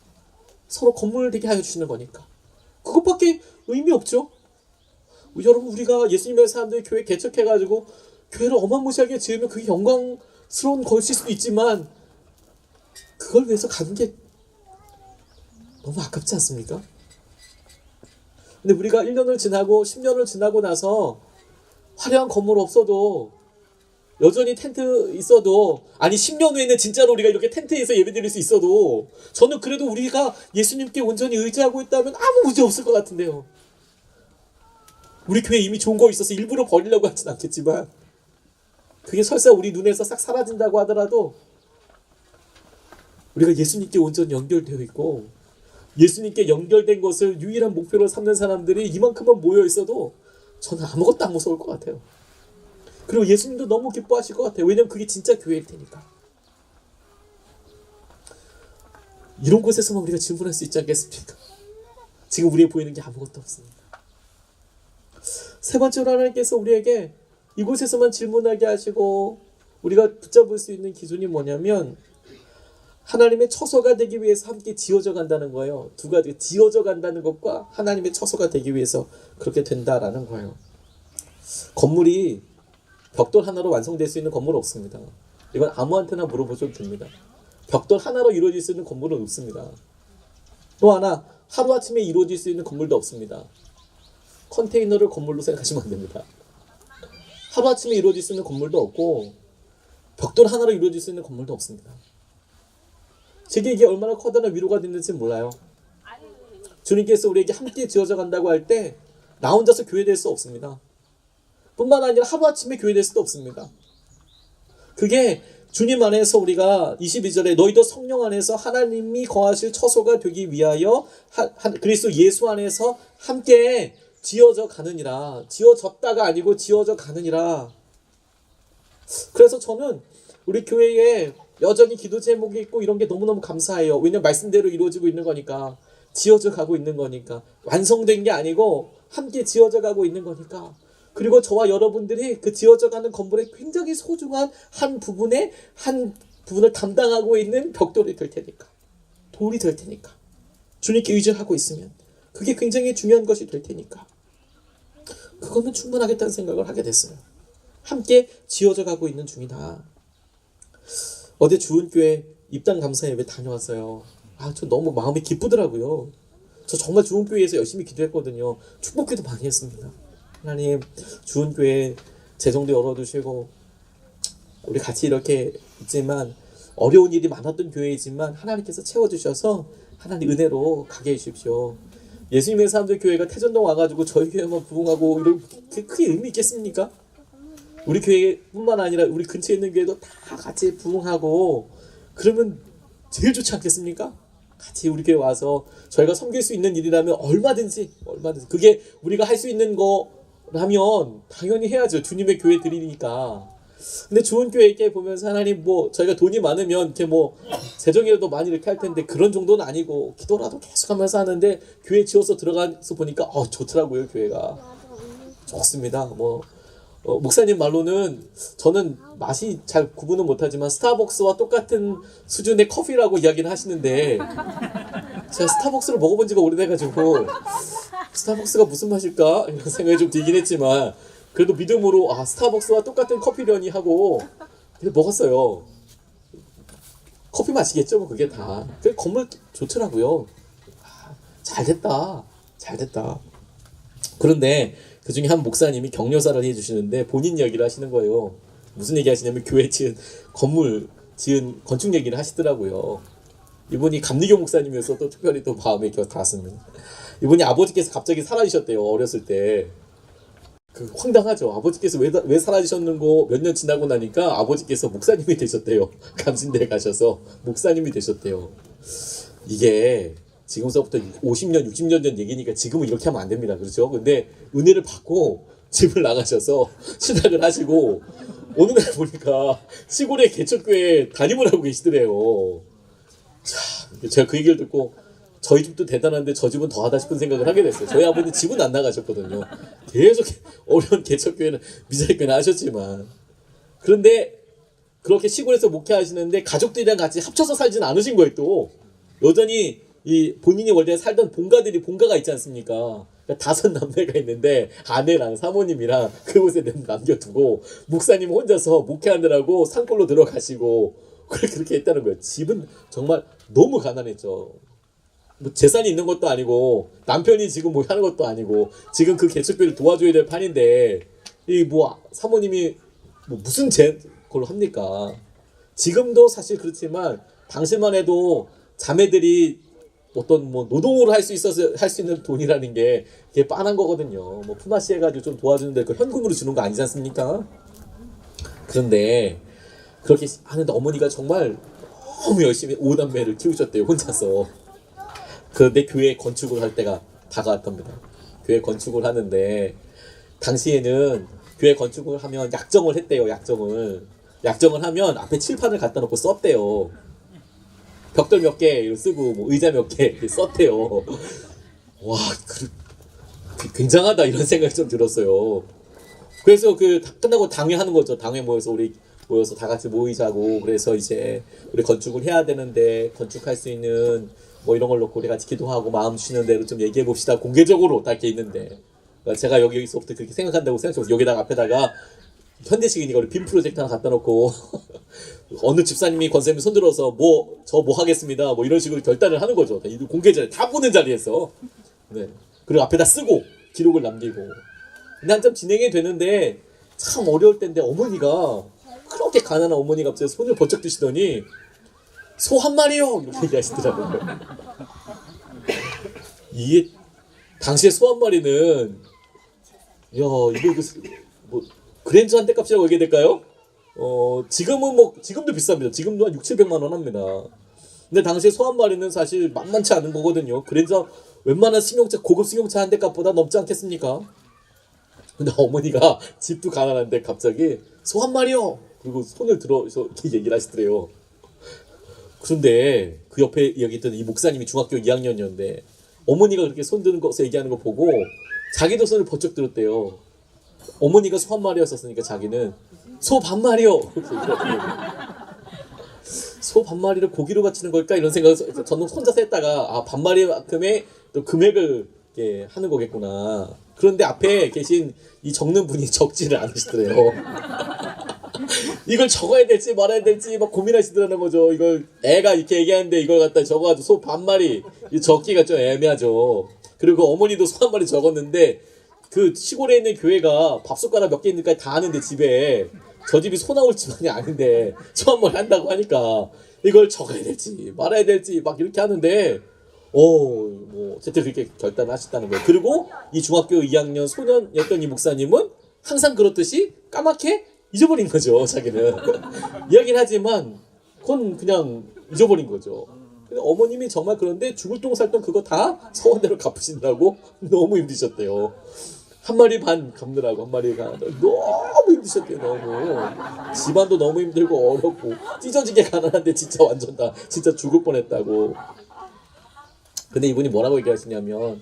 서로 건물되게 하여 주시는 거니까 그것밖에 의미 없죠. 여러분, 우리가 예수님의 사람들 교회 개척해가지고 교회를 어마무시하게 지으면 그게 영광스러운 것일 수도 있지만 그걸 위해서 가는 게 너무 아깝지 않습니까? 근데 우리가 1년을 지나고 10년을 지나고 나서 화려한 건물 없어도 여전히 텐트 있어도, 아니 10년 후에는 진짜로 우리가 이렇게 텐트에서 예배드릴 수 있어도 저는 그래도 우리가 예수님께 온전히 의지하고 있다면 아무 문제 없을 것 같은데요. 우리 교회에 이미 좋은 거 있어서 일부러 버리려고 하진 않겠지만 그게 설사 우리 눈에서 싹 사라진다고 하더라도 우리가 예수님께 온전히 연결되어 있고 예수님께 연결된 것을 유일한 목표로 삼는 사람들이 이만큼만 모여 있어도 저는 아무것도 안 무서울 것 같아요. 그리고 예수님도 너무 기뻐하실 것 같아요. 왜냐면 그게 진짜 교회일 테니까. 이런 곳에서만 우리가 질문할 수 있지 않겠습니까? 지금 우리에 보이는 게 아무것도 없습니다. 세 번째로 하나님께서 우리에게 이곳에서만 질문하게 하시고 우리가 붙잡을 수 있는 기준이 뭐냐면 하나님의 처소가 되기 위해서 함께 지어져 간다는 거예요. 두 가지, 지어져 간다는 것과 하나님의 처소가 되기 위해서 그렇게 된다라는 거예요. 건물이 벽돌 하나로 완성될 수 있는 건물은 없습니다. 이건 아무한테나 물어보셔도 됩니다. 벽돌 하나로 이루어질 수 있는 건물은 없습니다. 또 하나, 하루아침에 이루어질 수 있는 건물도 없습니다. 컨테이너를 건물로 생각하시면 안 됩니다. 하루아침에 이루어질 수 있는 건물도 없고 벽돌 하나로 이루어질 수 있는 건물도 없습니다. 제게 이게 얼마나 커다란 위로가 됐는지 몰라요. 주님께서 우리에게 함께 지어져 간다고 할 때 나 혼자서 교회 될 수 없습니다. 뿐만 아니라 하루아침에 교회 될 수도 없습니다. 그게 주님 안에서 우리가 22절에 너희도 성령 안에서 하나님이 거하실 처소가 되기 위하여 그리스도 예수 안에서 함께 지어져 가느니라. 지어졌다가 아니고 지어져 가느니라. 그래서 저는 우리 교회에 여전히 기도 제목이 있고 이런 게 너무너무 감사해요. 왜냐면 말씀대로 이루어지고 있는 거니까, 지어져 가고 있는 거니까, 완성된 게 아니고 함께 지어져 가고 있는 거니까. 그리고 저와 여러분들이 그 지어져 가는 건물의 굉장히 소중한 한 부분을 담당하고 있는 벽돌이 될 테니까, 돌이 될 테니까, 주님께 의지하고 있으면 그게 굉장히 중요한 것이 될 테니까 그거는 충분하겠다는 생각을 하게 됐어요. 함께 지어져 가고 있는 중이다. 어제 주은교회 입당 감사 예배 다녀왔어요. 저 너무 마음이 기쁘더라고요. 저 정말 주은교회에서 열심히 기도했거든요. 축복기도 많이 했습니다. 하나님, 주은교회 재정도 열어두시고 우리 같이 이렇게 있지만 어려운 일이 많았던 교회이지만 하나님께서 채워주셔서 하나님 은혜로 가게 해주십시오. 예수님의 사람들 교회가 태전동 와가지고 저희 교회만 부흥하고 이런 크게 의미 있겠습니까? 우리 교회뿐만 아니라 우리 근처에 있는 교회도 다 같이 부흥하고 그러면 제일 좋지 않겠습니까? 같이 우리 교회 와서 저희가 섬길 수 있는 일이라면 얼마든지 그게 우리가 할 수 있는 거라면 당연히 해야죠. 주님의 교회 드리니까. 근데 좋은 교회 이렇게 보면서 하나님 저희가 돈이 많으면 이렇게 재정이라도 많이 이렇게 할 텐데 그런 정도는 아니고 기도라도 계속 하면서 하는데 교회 지어서 들어가서 보니까 좋더라고요. 교회가 좋습니다. 목사님 말로는 저는 맛이 잘 구분은 못하지만 스타벅스와 똑같은 수준의 커피라고 이야기를 하시는데 제가 스타벅스를 먹어본 지가 오래돼가지고 스타벅스가 무슨 맛일까? 이런 생각이 좀 들긴 했지만 그래도 믿음으로 스타벅스와 똑같은 커피려니 하고 먹었어요. 커피 맛이겠죠, 그게 다. 건물 좋더라고요. 잘됐다. 그런데 그 중에 한 목사님이 격려사를 해주시는데 본인 이야기를 하시는 거예요. 무슨 얘기 하시냐면 교회 건물 지은 건축 얘기를 하시더라고요. 이분이 감리교 목사님이어서 또 특별히 또 마음에 닿았습니다. 이분이 아버지께서 갑자기 사라지셨대요. 어렸을 때. 황당하죠. 아버지께서 왜 사라지셨는고 몇 년 지나고 나니까 아버지께서 목사님이 되셨대요. 감신대에 가셔서 목사님이 되셨대요. 이게 지금서부터 50년, 60년 전 얘기니까 지금은 이렇게 하면 안 됩니다. 그렇죠? 근데 은혜를 받고 집을 나가셔서 신학을 하시고 어느 날 보니까 시골의 개척교회에 담임을 하고 계시더래요. 제가 그 얘기를 듣고 저희 집도 대단한데 저 집은 더하다 싶은 생각을 하게 됐어요. 저희 아버지 집은 안 나가셨거든요. 계속 어려운 개척교회는 미자리교회는 하셨지만, 그런데 그렇게 시골에서 목회하시는데 가족들이랑 같이 합쳐서 살지는 않으신 거예요. 또 여전히 이 본인이 원래 살던 본가가 있지 않습니까? 그러니까 5남매가 있는데 아내랑 사모님이랑 그곳에 남겨두고 목사님 혼자서 목회하느라고 산골로 들어가시고 그렇게 했다는 거예요. 집은 정말 너무 가난했죠. 뭐 재산이 있는 것도 아니고 남편이 지금 뭐 하는 것도 아니고 지금 그 개척교회를 도와줘야 될 판인데 이 뭐 사모님이 뭐 무슨 그걸 합니까? 지금도 사실 그렇지만 당시만 해도 자매들이 어떤 뭐 노동으로 할 수 있는 돈이라는 게 되게 빤한 거거든요. 뭐 품앗이 해가지고 좀 도와주는데 그 현금으로 주는 거 아니지 않습니까? 그런데 그렇게 하는데 어머니가 정말 너무 열심히 5남매를 키우셨대요, 혼자서. 그런데 교회 건축을 할 때가 다가왔답니다. 교회 건축을 하는데 당시에는 교회 건축을 하면 약정을 했대요. 약정을 하면 앞에 칠판을 갖다 놓고 썼대요. 벽돌 몇 개 쓰고 뭐 의자 몇 개 썼대요. 와, 굉장하다 이런 생각이 좀 들었어요. 그래서 다 끝나고 당회 하는 거죠. 당회 모여서 다 같이 모이자고. 그래서 이제 우리 건축을 해야 되는데 건축할 수 있는 뭐 이런 걸 놓고 우리 같이 기도하고 마음 쉬는 대로 좀 얘기해 봅시다. 공개적으로 딱 이렇게 있는데 제가 여기서부터 그렇게 생각한다고 생각해서 여기다가 앞에다가 현대식이니까 우리 빔 프로젝트 하나 갖다 놓고 어느 집사님이 권사님이 손들어서 저 뭐 하겠습니다 뭐 이런 식으로 결단을 하는 거죠. 공개 자리 다 보는 자리에서. 네. 그리고 앞에다 쓰고 기록을 남기고. 근데 한참 진행이 되는데 참 어려울 때인데 어머니가 그렇게 가난한 어머니가 갑자기 손을 번쩍 드시더니 소 한 마리요 이렇게 얘기하시더라고요. 이게 당시에 소 한 마리는 이거 뭐 그랜저 한 대 값이라고 얘기해야 될까요? 지금도 비쌉니다. 지금도 한 6,700만 원 합니다. 근데 당시에 소 한 마리는 사실 만만치 않은 거거든요. 그랜저 웬만한 고급 승용차 한 대 값보다 넘지 않겠습니까? 근데 어머니가 집도 가난한데 갑자기 소 한 마리요. 그리고 손을 들어서 이렇게 얘기를 하시더래요. 그런데 그 옆에 여기 있던 이 목사님이 중학교 2학년이었는데 어머니가 그렇게 손 드는 거서 얘기하는 거 보고 자기도 손을 번쩍 들었대요. 어머니가 소 한 마리였었으니까 자기는 소 반 마리요. 소 반 마리를 고기로 바치는 걸까 이런 생각을 저는 혼자서 했다가 반 마리만큼의 또 금액을 하는 거겠구나. 그런데 앞에 계신 이 적는 분이 적지를 않으시더래요. 이걸 적어야 될지 말아야 될지 막 고민하시더라는 거죠. 이걸 애가 이렇게 얘기하는데 이걸 갖다 적어가지고 소 반 마리 적기가 좀 애매하죠. 그리고 어머니도 소 한 마리 적었는데 그 시골에 있는 교회가 밥숟가락 몇 개 있는지까지 다 아는데 집에 저 집이 소 나올 집안이 아닌데 소 한 마리 한다고 하니까 이걸 적어야 될지 말아야 될지 막 이렇게 하는데 뭐 어쨌든 그렇게 결단을 하셨다는 거예요. 그리고 이 중학교 2학년 소년이었던 이 목사님은 항상 그렇듯이 까맣게 잊어버린 거죠. 자기는 이야기는 하지만 그건 그냥 잊어버린 거죠. 근데 어머님이 정말 그런데 죽을 똥 살 똥 그거 다 서원대로 갚으시느라고 너무 힘드셨대요. 한 마리 반 갚느라고 한 마리가 너무 힘드셨대요. 너무 집안도 너무 힘들고 어렵고 찢어지게 가난한데 진짜 완전 다 진짜 죽을 뻔했다고. 근데 이분이 뭐라고 얘기하시냐면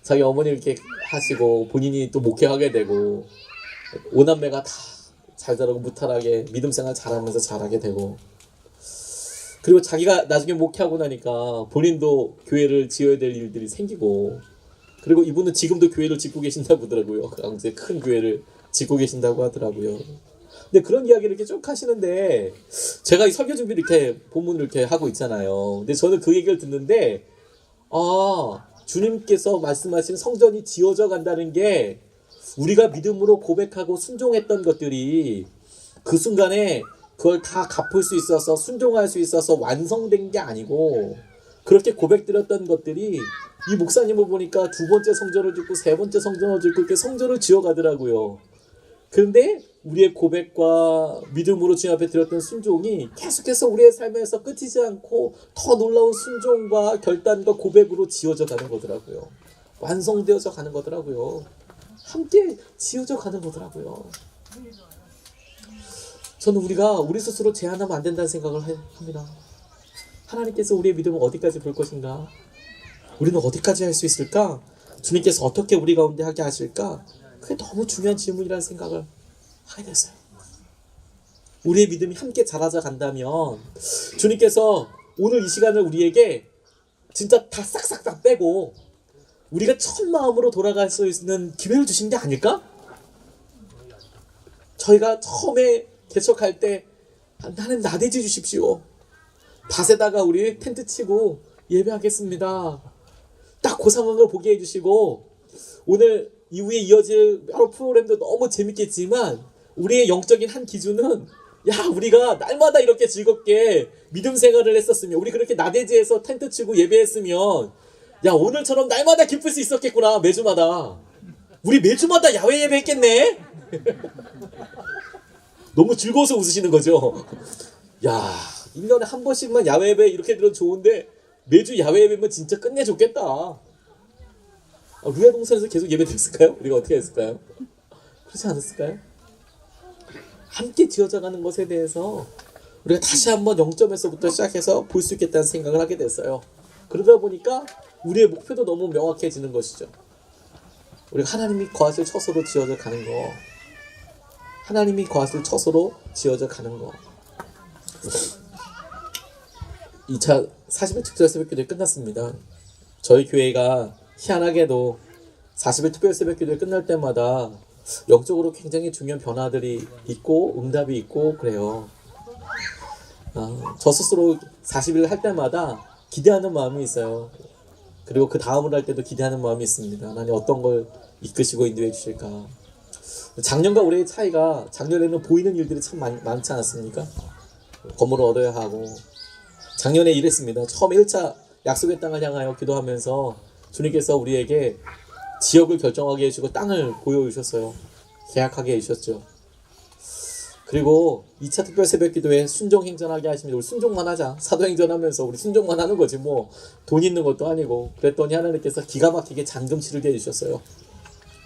자기 어머니 이렇게 하시고 본인이 또 목회하게 되고 5남매가 다 잘 자라고 무탈하게 믿음 생활 잘하면서 잘하게 되고 그리고 자기가 나중에 목회하고 나니까 본인도 교회를 지어야 될 일들이 생기고 그리고 이분은 지금도 교회를 짓고 계신다고 하더라고요. 강제 큰 교회를 짓고 계신다고 하더라고요. 근데 그런 이야기를 이렇게 쭉 하시는데 제가 이 설교 준비를 이렇게 본문을 이렇게 하고 있잖아요. 근데 저는 그 얘기를 듣는데 주님께서 말씀하신 성전이 지어져 간다는 게 우리가 믿음으로 고백하고 순종했던 것들이 그 순간에 그걸 다 갚을 수 있어서 순종할 수 있어서 완성된 게 아니고 그렇게 고백드렸던 것들이 이 목사님을 보니까 2번째 성전을 짓고 3번째 성전을 짓고 이렇게 성전을 지어가더라고요. 그런데 우리의 고백과 믿음으로 주님 앞에 드렸던 순종이 계속해서 우리의 삶에서 끊이지 않고 더 놀라운 순종과 결단과 고백으로 지어져 가는 거더라고요. 완성되어져 가는 거더라고요. 함께 지어져 가는 거더라고요. 저는 우리가 우리 스스로 제한하면 안 된다는 생각을 합니다. 하나님께서 우리의 믿음을 어디까지 볼 것인가? 우리는 어디까지 할 수 있을까? 주님께서 어떻게 우리 가운데 하게 하실까? 그게 너무 중요한 질문이라는 생각을 하게 됐어요. 우리의 믿음이 함께 자라져 간다면 주님께서 오늘 이 시간을 우리에게 진짜 다 싹싹 다 빼고 우리가 첫 마음으로 돌아갈 수 있는 기회를 주신 게 아닐까? 저희가 처음에 개척할 때 나는 나대지 주십시오. 밭에다가 우리 텐트 치고 예배하겠습니다. 딱 그 상황을 보게 해주시고 오늘 이후에 이어질 여러 프로그램도 너무 재밌겠지만 우리의 영적인 한 기준은 야 우리가 날마다 이렇게 즐겁게 믿음 생활을 했었으면 우리 그렇게 나대지에서 텐트 치고 예배했으면 야 오늘처럼 날마다 기쁠 수 있었겠구나. 매주마다 우리 매주마다 야외 예배 했겠네. 너무 즐거워서 웃으시는 거죠. 야 1년에 한 번씩만 야외 예배 이렇게 들어도 좋은데 매주 야외 예배면 진짜 끝내줬겠다. 루야 동산에서 계속 예배 드렸을까요? 우리가 어떻게 했을까요? 그렇지 않았을까요? 함께 지어져가는 것에 대해서 우리가 다시 한번 0점에서부터 시작해서 볼 수 있겠다는 생각을 하게 됐어요. 그러다 보니까 우리의 목표도 너무 명확해지는 것이죠. 우리가 하나님이 거하실 처소로 지어져 가는 거, 하나님이 거하실 처소로 지어져 가는 거. 2차 40일 특별 새벽기도회 끝났습니다. 저희 교회가 희한하게도 40일 특별 새벽기도회 끝날 때마다 영적으로 굉장히 중요한 변화들이 있고 응답이 있고 그래요. 저 스스로 40일 할 때마다 기대하는 마음이 있어요. 그리고 그 다음을 할 때도 기대하는 마음이 있습니다. 하나님 어떤 걸 이끄시고 인도해 주실까. 작년과 올해의 차이가 작년에는 보이는 일들이 참 많지 않았습니까? 건물을 얻어야 하고 작년에 이랬습니다. 처음 1차 약속의 땅을 향하여 기도하면서 주님께서 우리에게 지역을 결정하게 해주고 땅을 보여주셨어요. 계약하게 해주셨죠. 그리고 2차 특별 새벽 기도에 순종행전하게 하시면 우리 순종만 하자. 사도행전 하면서 우리 순종만 하는 거지 뭐 돈 있는 것도 아니고. 그랬더니 하나님께서 기가 막히게 잔금 치르게 해주셨어요.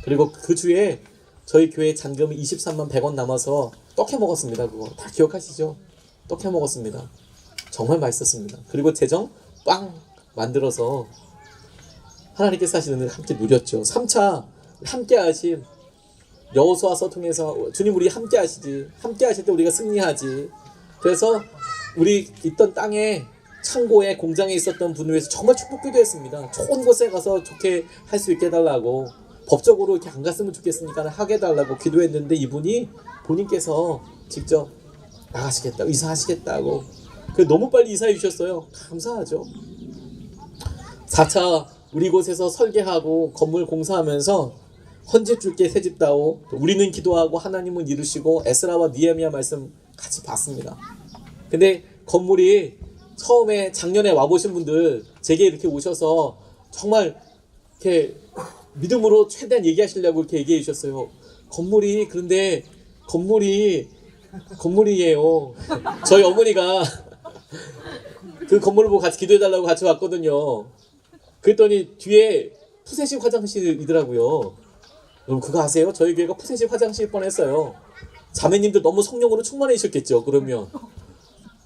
그리고 그 주에 저희 교회 잔금이 23만 100원 남아서 떡해 먹었습니다. 그거 다 기억하시죠? 떡해 먹었습니다. 정말 맛있었습니다. 그리고 재정 빵 만들어서 하나님께서 하시는 일 함께 누렸죠. 3차 함께 하신 여호수아서 통해서 주님 우리 함께 하시지. 함께 하실 때 우리가 승리하지. 그래서 우리 있던 땅에 창고에 공장에 있었던 분을 위해서 정말 축복기도 했습니다. 좋은 곳에 가서 좋게 할 수 있게 해달라고. 법적으로 이렇게 안 갔으면 좋겠으니까 하게 해달라고 기도했는데 이분이 본인께서 직접 나가시겠다고 이사하시겠다고. 그래서 너무 빨리 이사해 주셨어요. 감사하죠. 4차 우리 곳에서 설계하고 건물 공사하면서 헌집 줄게 새집 다오. 우리는 기도하고 하나님은 이루시고 에스라와 니에미야 말씀 같이 봤습니다. 근데 건물이 처음에 작년에 와보신 분들 제게 이렇게 오셔서 정말 이렇게 믿음으로 최대한 얘기하시려고 이렇게 얘기해 주셨어요. 건물이 그런데 건물이에요. 저희 어머니가 그 건물을 보고 같이 기도해달라고 같이 왔거든요. 그랬더니 뒤에 푸세식 화장실이더라고요. 여러분 그거 아세요? 저희 교회가 푸세식 화장실 뻔했어요. 자매님들 너무 성령으로 충만해지셨겠죠. 그러면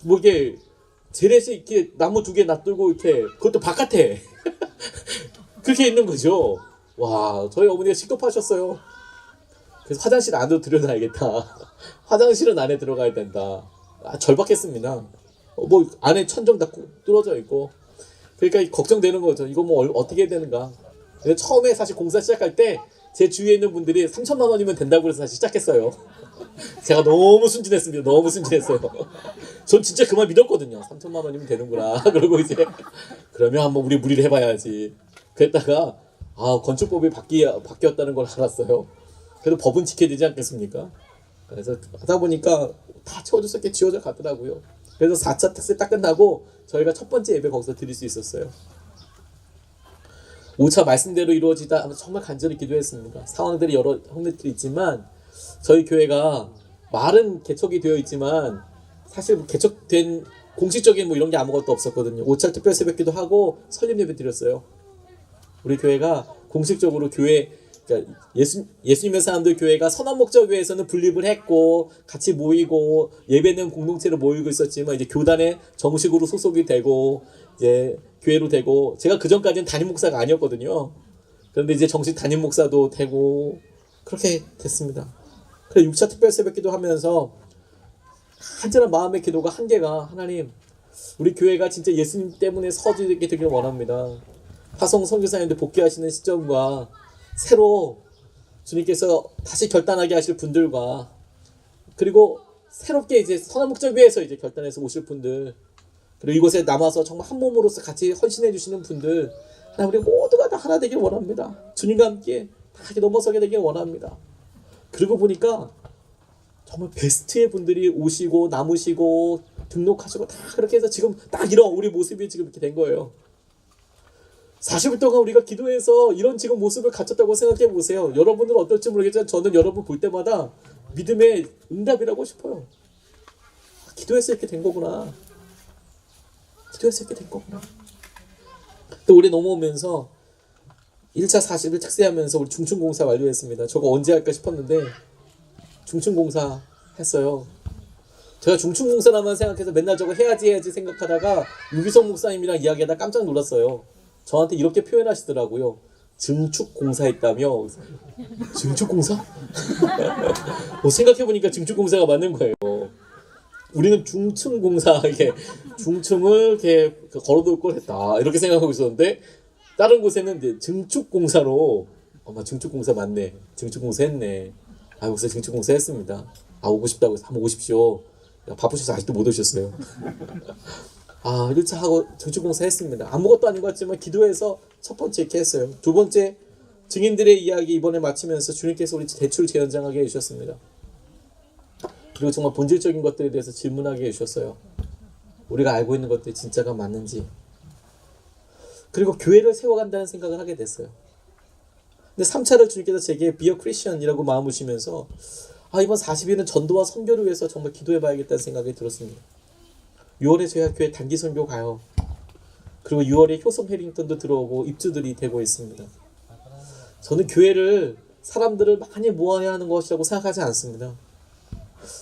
뭐 이게 재래식 이렇게 나무 2개 놔두고 이렇게 그것도 바깥에 그렇게 있는 거죠. 와 저희 어머니가 식겁하셨어요. 그래서 화장실 안으로 들여놔야겠다. 화장실은 안에 들어가야 된다. 절박했습니다. 뭐 안에 천정 다 뚫어져 있고 그러니까 걱정되는 거죠. 이거 뭐 어떻게 해야 되는가. 근데 처음에 사실 공사 시작할 때 제 주위에 있는 분들이 3천만 원이면 된다고 해서 사실 시작했어요. 제가 너무 순진했습니다. 너무 순진했어요. 전 진짜 그만 믿었거든요. 3천만 원이면 되는구나. 그러고 이제 그러면 한번 우리 무리를 해봐야지. 그랬다가 건축법이 바뀌었다는 걸 알았어요. 그래도 법은 지켜야 되지 않겠습니까? 그래서 하다 보니까 다 채워져서 이렇게 지워져 가더라고요. 그래서 4차 특세 딱 끝나고 저희가 첫 번째 예배 거기서 드릴 수 있었어요. 5차 말씀대로 이루어지다 정말 간절히 기도했습니다. 상황들이 여러 형들이 있지만 저희 교회가 말은 개척이 되어 있지만 사실 개척된 공식적인 뭐 이런 게 아무것도 없었거든요. 5차 특별 새벽기도 하고 설립 예배 드렸어요. 우리 교회가 공식적으로 교회 그러니까 예수님의 사람들 교회가 선한 목적 교회에서는 분립을 했고 같이 모이고 예배는 공동체로 모이고 있었지만 이제 교단에 정식으로 소속이 되고 이제 교회로 되고 제가 그 전까지는 담임 목사가 아니었거든요. 그런데 이제 정식 담임 목사도 되고 그렇게 됐습니다. 그래서 6차 특별 새벽기도 하면서 간절한 마음의 기도가 한 개가 하나님 우리 교회가 진짜 예수님 때문에 서지게 되길 원합니다. 화성 선교사님들 복귀하시는 시점과 새로 주님께서 다시 결단하게 하실 분들과 그리고 새롭게 이제 선한 목적교회에서 이제 결단해서 오실 분들 그리고 이곳에 남아서 정말 한 몸으로서 같이 헌신해 주시는 분들 하나님 우리 모두가 다 하나 되길 원합니다. 주님과 함께 다 넘어서게 되길 원합니다. 그러고 보니까 정말 베스트의 분들이 오시고 남으시고 등록하시고 다 그렇게 해서 지금 딱 이런 우리 모습이 지금 이렇게 된 거예요. 40일 동안 우리가 기도해서 이런 지금 모습을 갖췄다고 생각해 보세요. 여러분들은 어떨지 모르겠지만 저는 여러분 볼 때마다 믿음의 응답이라고 싶어요. 기도해서 이렇게 된 거구나. 기도해서 이렇게 된 거구나. 또 우리 넘어오면서 1차 40일 특세하면서 우리 중층공사 완료했습니다. 저거 언제 할까 싶었는데 중층공사 했어요. 제가 중층공사라만 생각해서 맨날 저거 해야지 생각하다가 유기성 목사님이랑 이야기하다 깜짝 놀랐어요. 저한테 이렇게 표현하시더라고요. 증축공사했다며. 증축공사? 생각해보니까 증축공사가 맞는 거예요. 우리는 중층공사, 이렇게 중층을 이렇게 걸어둘 걸 했다 이렇게 생각하고 있었는데 다른 곳에는 이제 증축공사로 증축공사 맞네. 증축공사 했네. 목사 증축공사 했습니다. 오고 싶다고 해서 한번 오십시오. 바쁘셔서 아직도 못 오셨어요. 1차 하고 증축공사 했습니다. 아무것도 아닌 것 같지만 기도해서 첫 번째 이렇게 했어요. 두 번째 증인들의 이야기 이번에 마치면서 주님께서 우리 대출 재연장하게 해주셨습니다. 그리고 정말 본질적인 것들에 대해서 질문하게 해주셨어요. 우리가 알고 있는 것들이 진짜가 맞는지. 그리고 교회를 세워간다는 생각을 하게 됐어요. 근데 3차를 주님께서 제게 Be a Christian이라고 마음으시면서 이번 40일은 전도와 선교를 위해서 정말 기도해봐야겠다는 생각이 들었습니다. 6월에 저희가 교회 단기 선교 가요. 그리고 6월에 효성 해링턴도 들어오고 입주들이 되고 있습니다. 저는 교회를 사람들을 많이 모아야 하는 것이라고 생각하지 않습니다.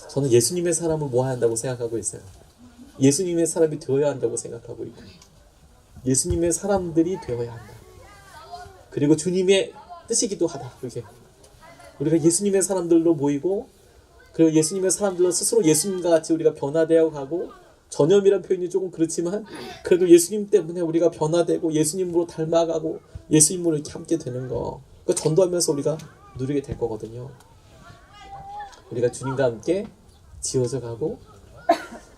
저는 예수님의 사람을 모아야 한다고 생각하고 있어요. 예수님의 사람이 되어야 한다고 생각하고 있고 예수님의 사람들이 되어야 한다. 그리고 주님의 뜻이기도 하다. 그게 우리가 예수님의 사람들로 모이고 그리고 예수님의 사람들로 스스로 예수님과 같이 우리가 변화되어 가고 전염이란 표현이 조금 그렇지만 그래도 예수님 때문에 우리가 변화되고 예수님으로 닮아가고 예수님으로 이렇게 함께 되는 거 그러니까 전도하면서 우리가 누리게 될 거거든요. 우리가 주님과 함께 지어져 가고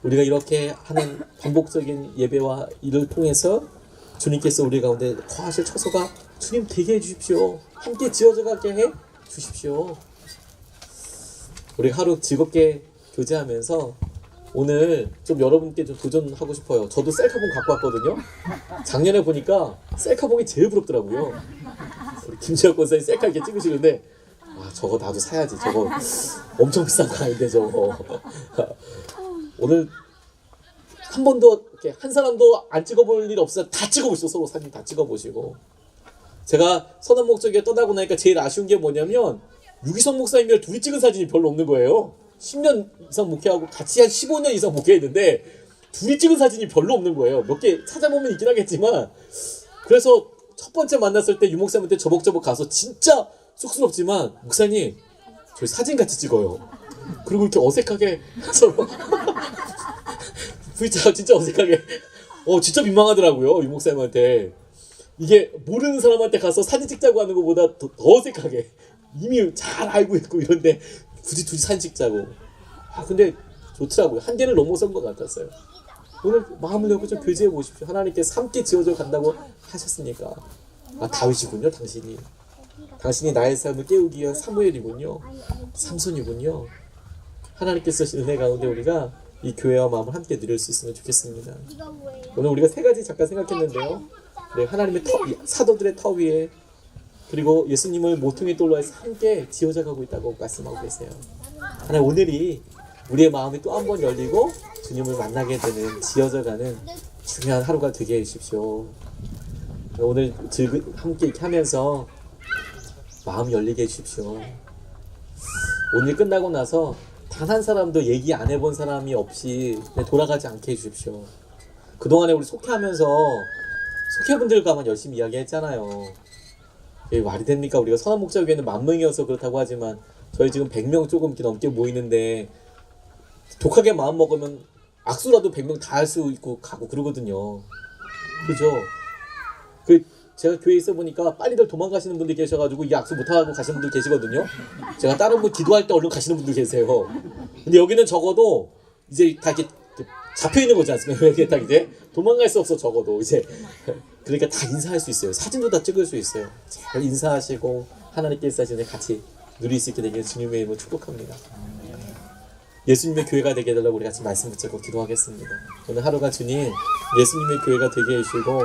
우리가 이렇게 하는 반복적인 예배와 일을 통해서 주님께서 우리 가운데 거하실 처소가 주님 되게 해주십시오. 함께 지어져 가게 해 주십시오. 우리 하루 즐겁게 교제하면서 오늘 좀 여러분께 좀 도전하고 싶어요. 저도 셀카봉 갖고 왔거든요. 작년에 보니까 셀카봉이 제일 부럽더라고요. 우리 김지혁 권사님 셀카 이렇게 찍으시는데 저거 나도 사야지. 저거 엄청 비싼 거 아닌데 저거. 오늘 한 번도 이렇게 한 사람도 안 찍어볼 일 없어요. 다 찍어보시고 서로 사진 다 찍어보시고. 제가 선한 목적에 떠나고 나니까 제일 아쉬운 게 뭐냐면 유기성 목사님이랑 둘이 찍은 사진이 별로 없는 거예요. 10년 이상 목회하고 같이 한 15년 이상 목회했는데 둘이 찍은 사진이 별로 없는 거예요. 몇 개 찾아보면 있긴 하겠지만 그래서 첫 번째 만났을 때 유 목사님한테 저벅저벅 가서 진짜 쑥스럽지만 목사님 저희 사진 같이 찍어요. 그리고 이렇게 어색하게 서로 V자 진짜 어색하게 진짜 민망하더라고요. 유 목사님한테. 이게 모르는 사람한테 가서 사진 찍자고 하는 것보다 더 어색하게 이미 잘 알고 있고 이런데 굳이 둘이 사진 찍자고. 근데 좋더라고요. 한계를 넘어선 것 같았어요. 오늘 마음을 열고 좀 교제해 보십시오. 하나님께서 함께 지어져 간다고 하셨으니까. 다윗이군요. 당신이 나의 삶을 깨우기 위한 사무엘이군요. 삼손이군요. 하나님께서 주신 은혜 가운데 우리가 이 교회와 마음을 함께 누릴 수 있으면 좋겠습니다. 오늘 우리가 세 가지 잠깐 생각했는데요. 하나님의 사도들의 터 위에 그리고 예수님을 모퉁이 돌로 해서 함께 지어져 가고 있다고 말씀하고 계세요. 하나님 오늘이 우리의 마음이 또 한 번 열리고 주님을 만나게 되는 지어져 가는 중요한 하루가 되게 해주십시오. 오늘 함께 이렇게 하면서 마음 열리게 해주십시오. 오늘 끝나고 나서 단 한 사람도 얘기 안 해본 사람이 없이 돌아가지 않게 해주십시오. 그동안에 우리 속회하면서 속회분들과만 열심히 이야기했잖아요. 이게 말이 됩니까? 우리가 선한목자교회는 10,000명이어서 그렇다고 하지만 저희 지금 100명 조금 넘게 모이는데 독하게 마음 먹으면 악수라도 100명 다 할 수 있고 가고 그러거든요. 그죠? 제가 교회에 있어 보니까 빨리들 도망가시는 분들 계셔가지고 이 악수 못하고 가시는 분들 계시거든요. 제가 다른 분 기도할 때 얼른 가시는 분들 계세요. 근데 여기는 적어도 이제 다 이렇게 잡혀 있는 거지 않습니까? 이렇게 딱 이제 도망갈 수 없어 적어도 이제 그러니까 다 인사할 수 있어요. 사진도 다 찍을 수 있어요. 잘 인사하시고 하나님께 인사하시는 같이 누릴 수 있게 되기를 주님의 이름으로 축복합니다. 예수님의 교회가 되게 해달라고 우리 같이 말씀 붙잡고 기도하겠습니다. 오늘 하루가 주님 예수님의 교회가 되게 해주시고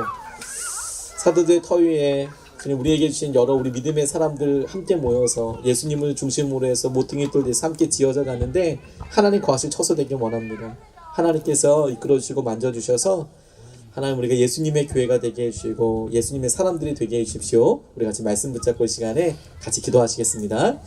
사도들 터 위에 주님 우리에게 주신 여러 우리 믿음의 사람들 함께 모여서 예수님을 중심으로 해서 모퉁이 돌에서 함께 지어져 가는데 하나님 거하실 처소 되길 원합니다. 하나님께서 이끌어주시고 만져주셔서 하나님 우리가 예수님의 교회가 되게 해주시고 예수님의 사람들이 되게 해주십시오. 우리 같이 말씀 붙잡고 이 시간에 같이 기도하시겠습니다.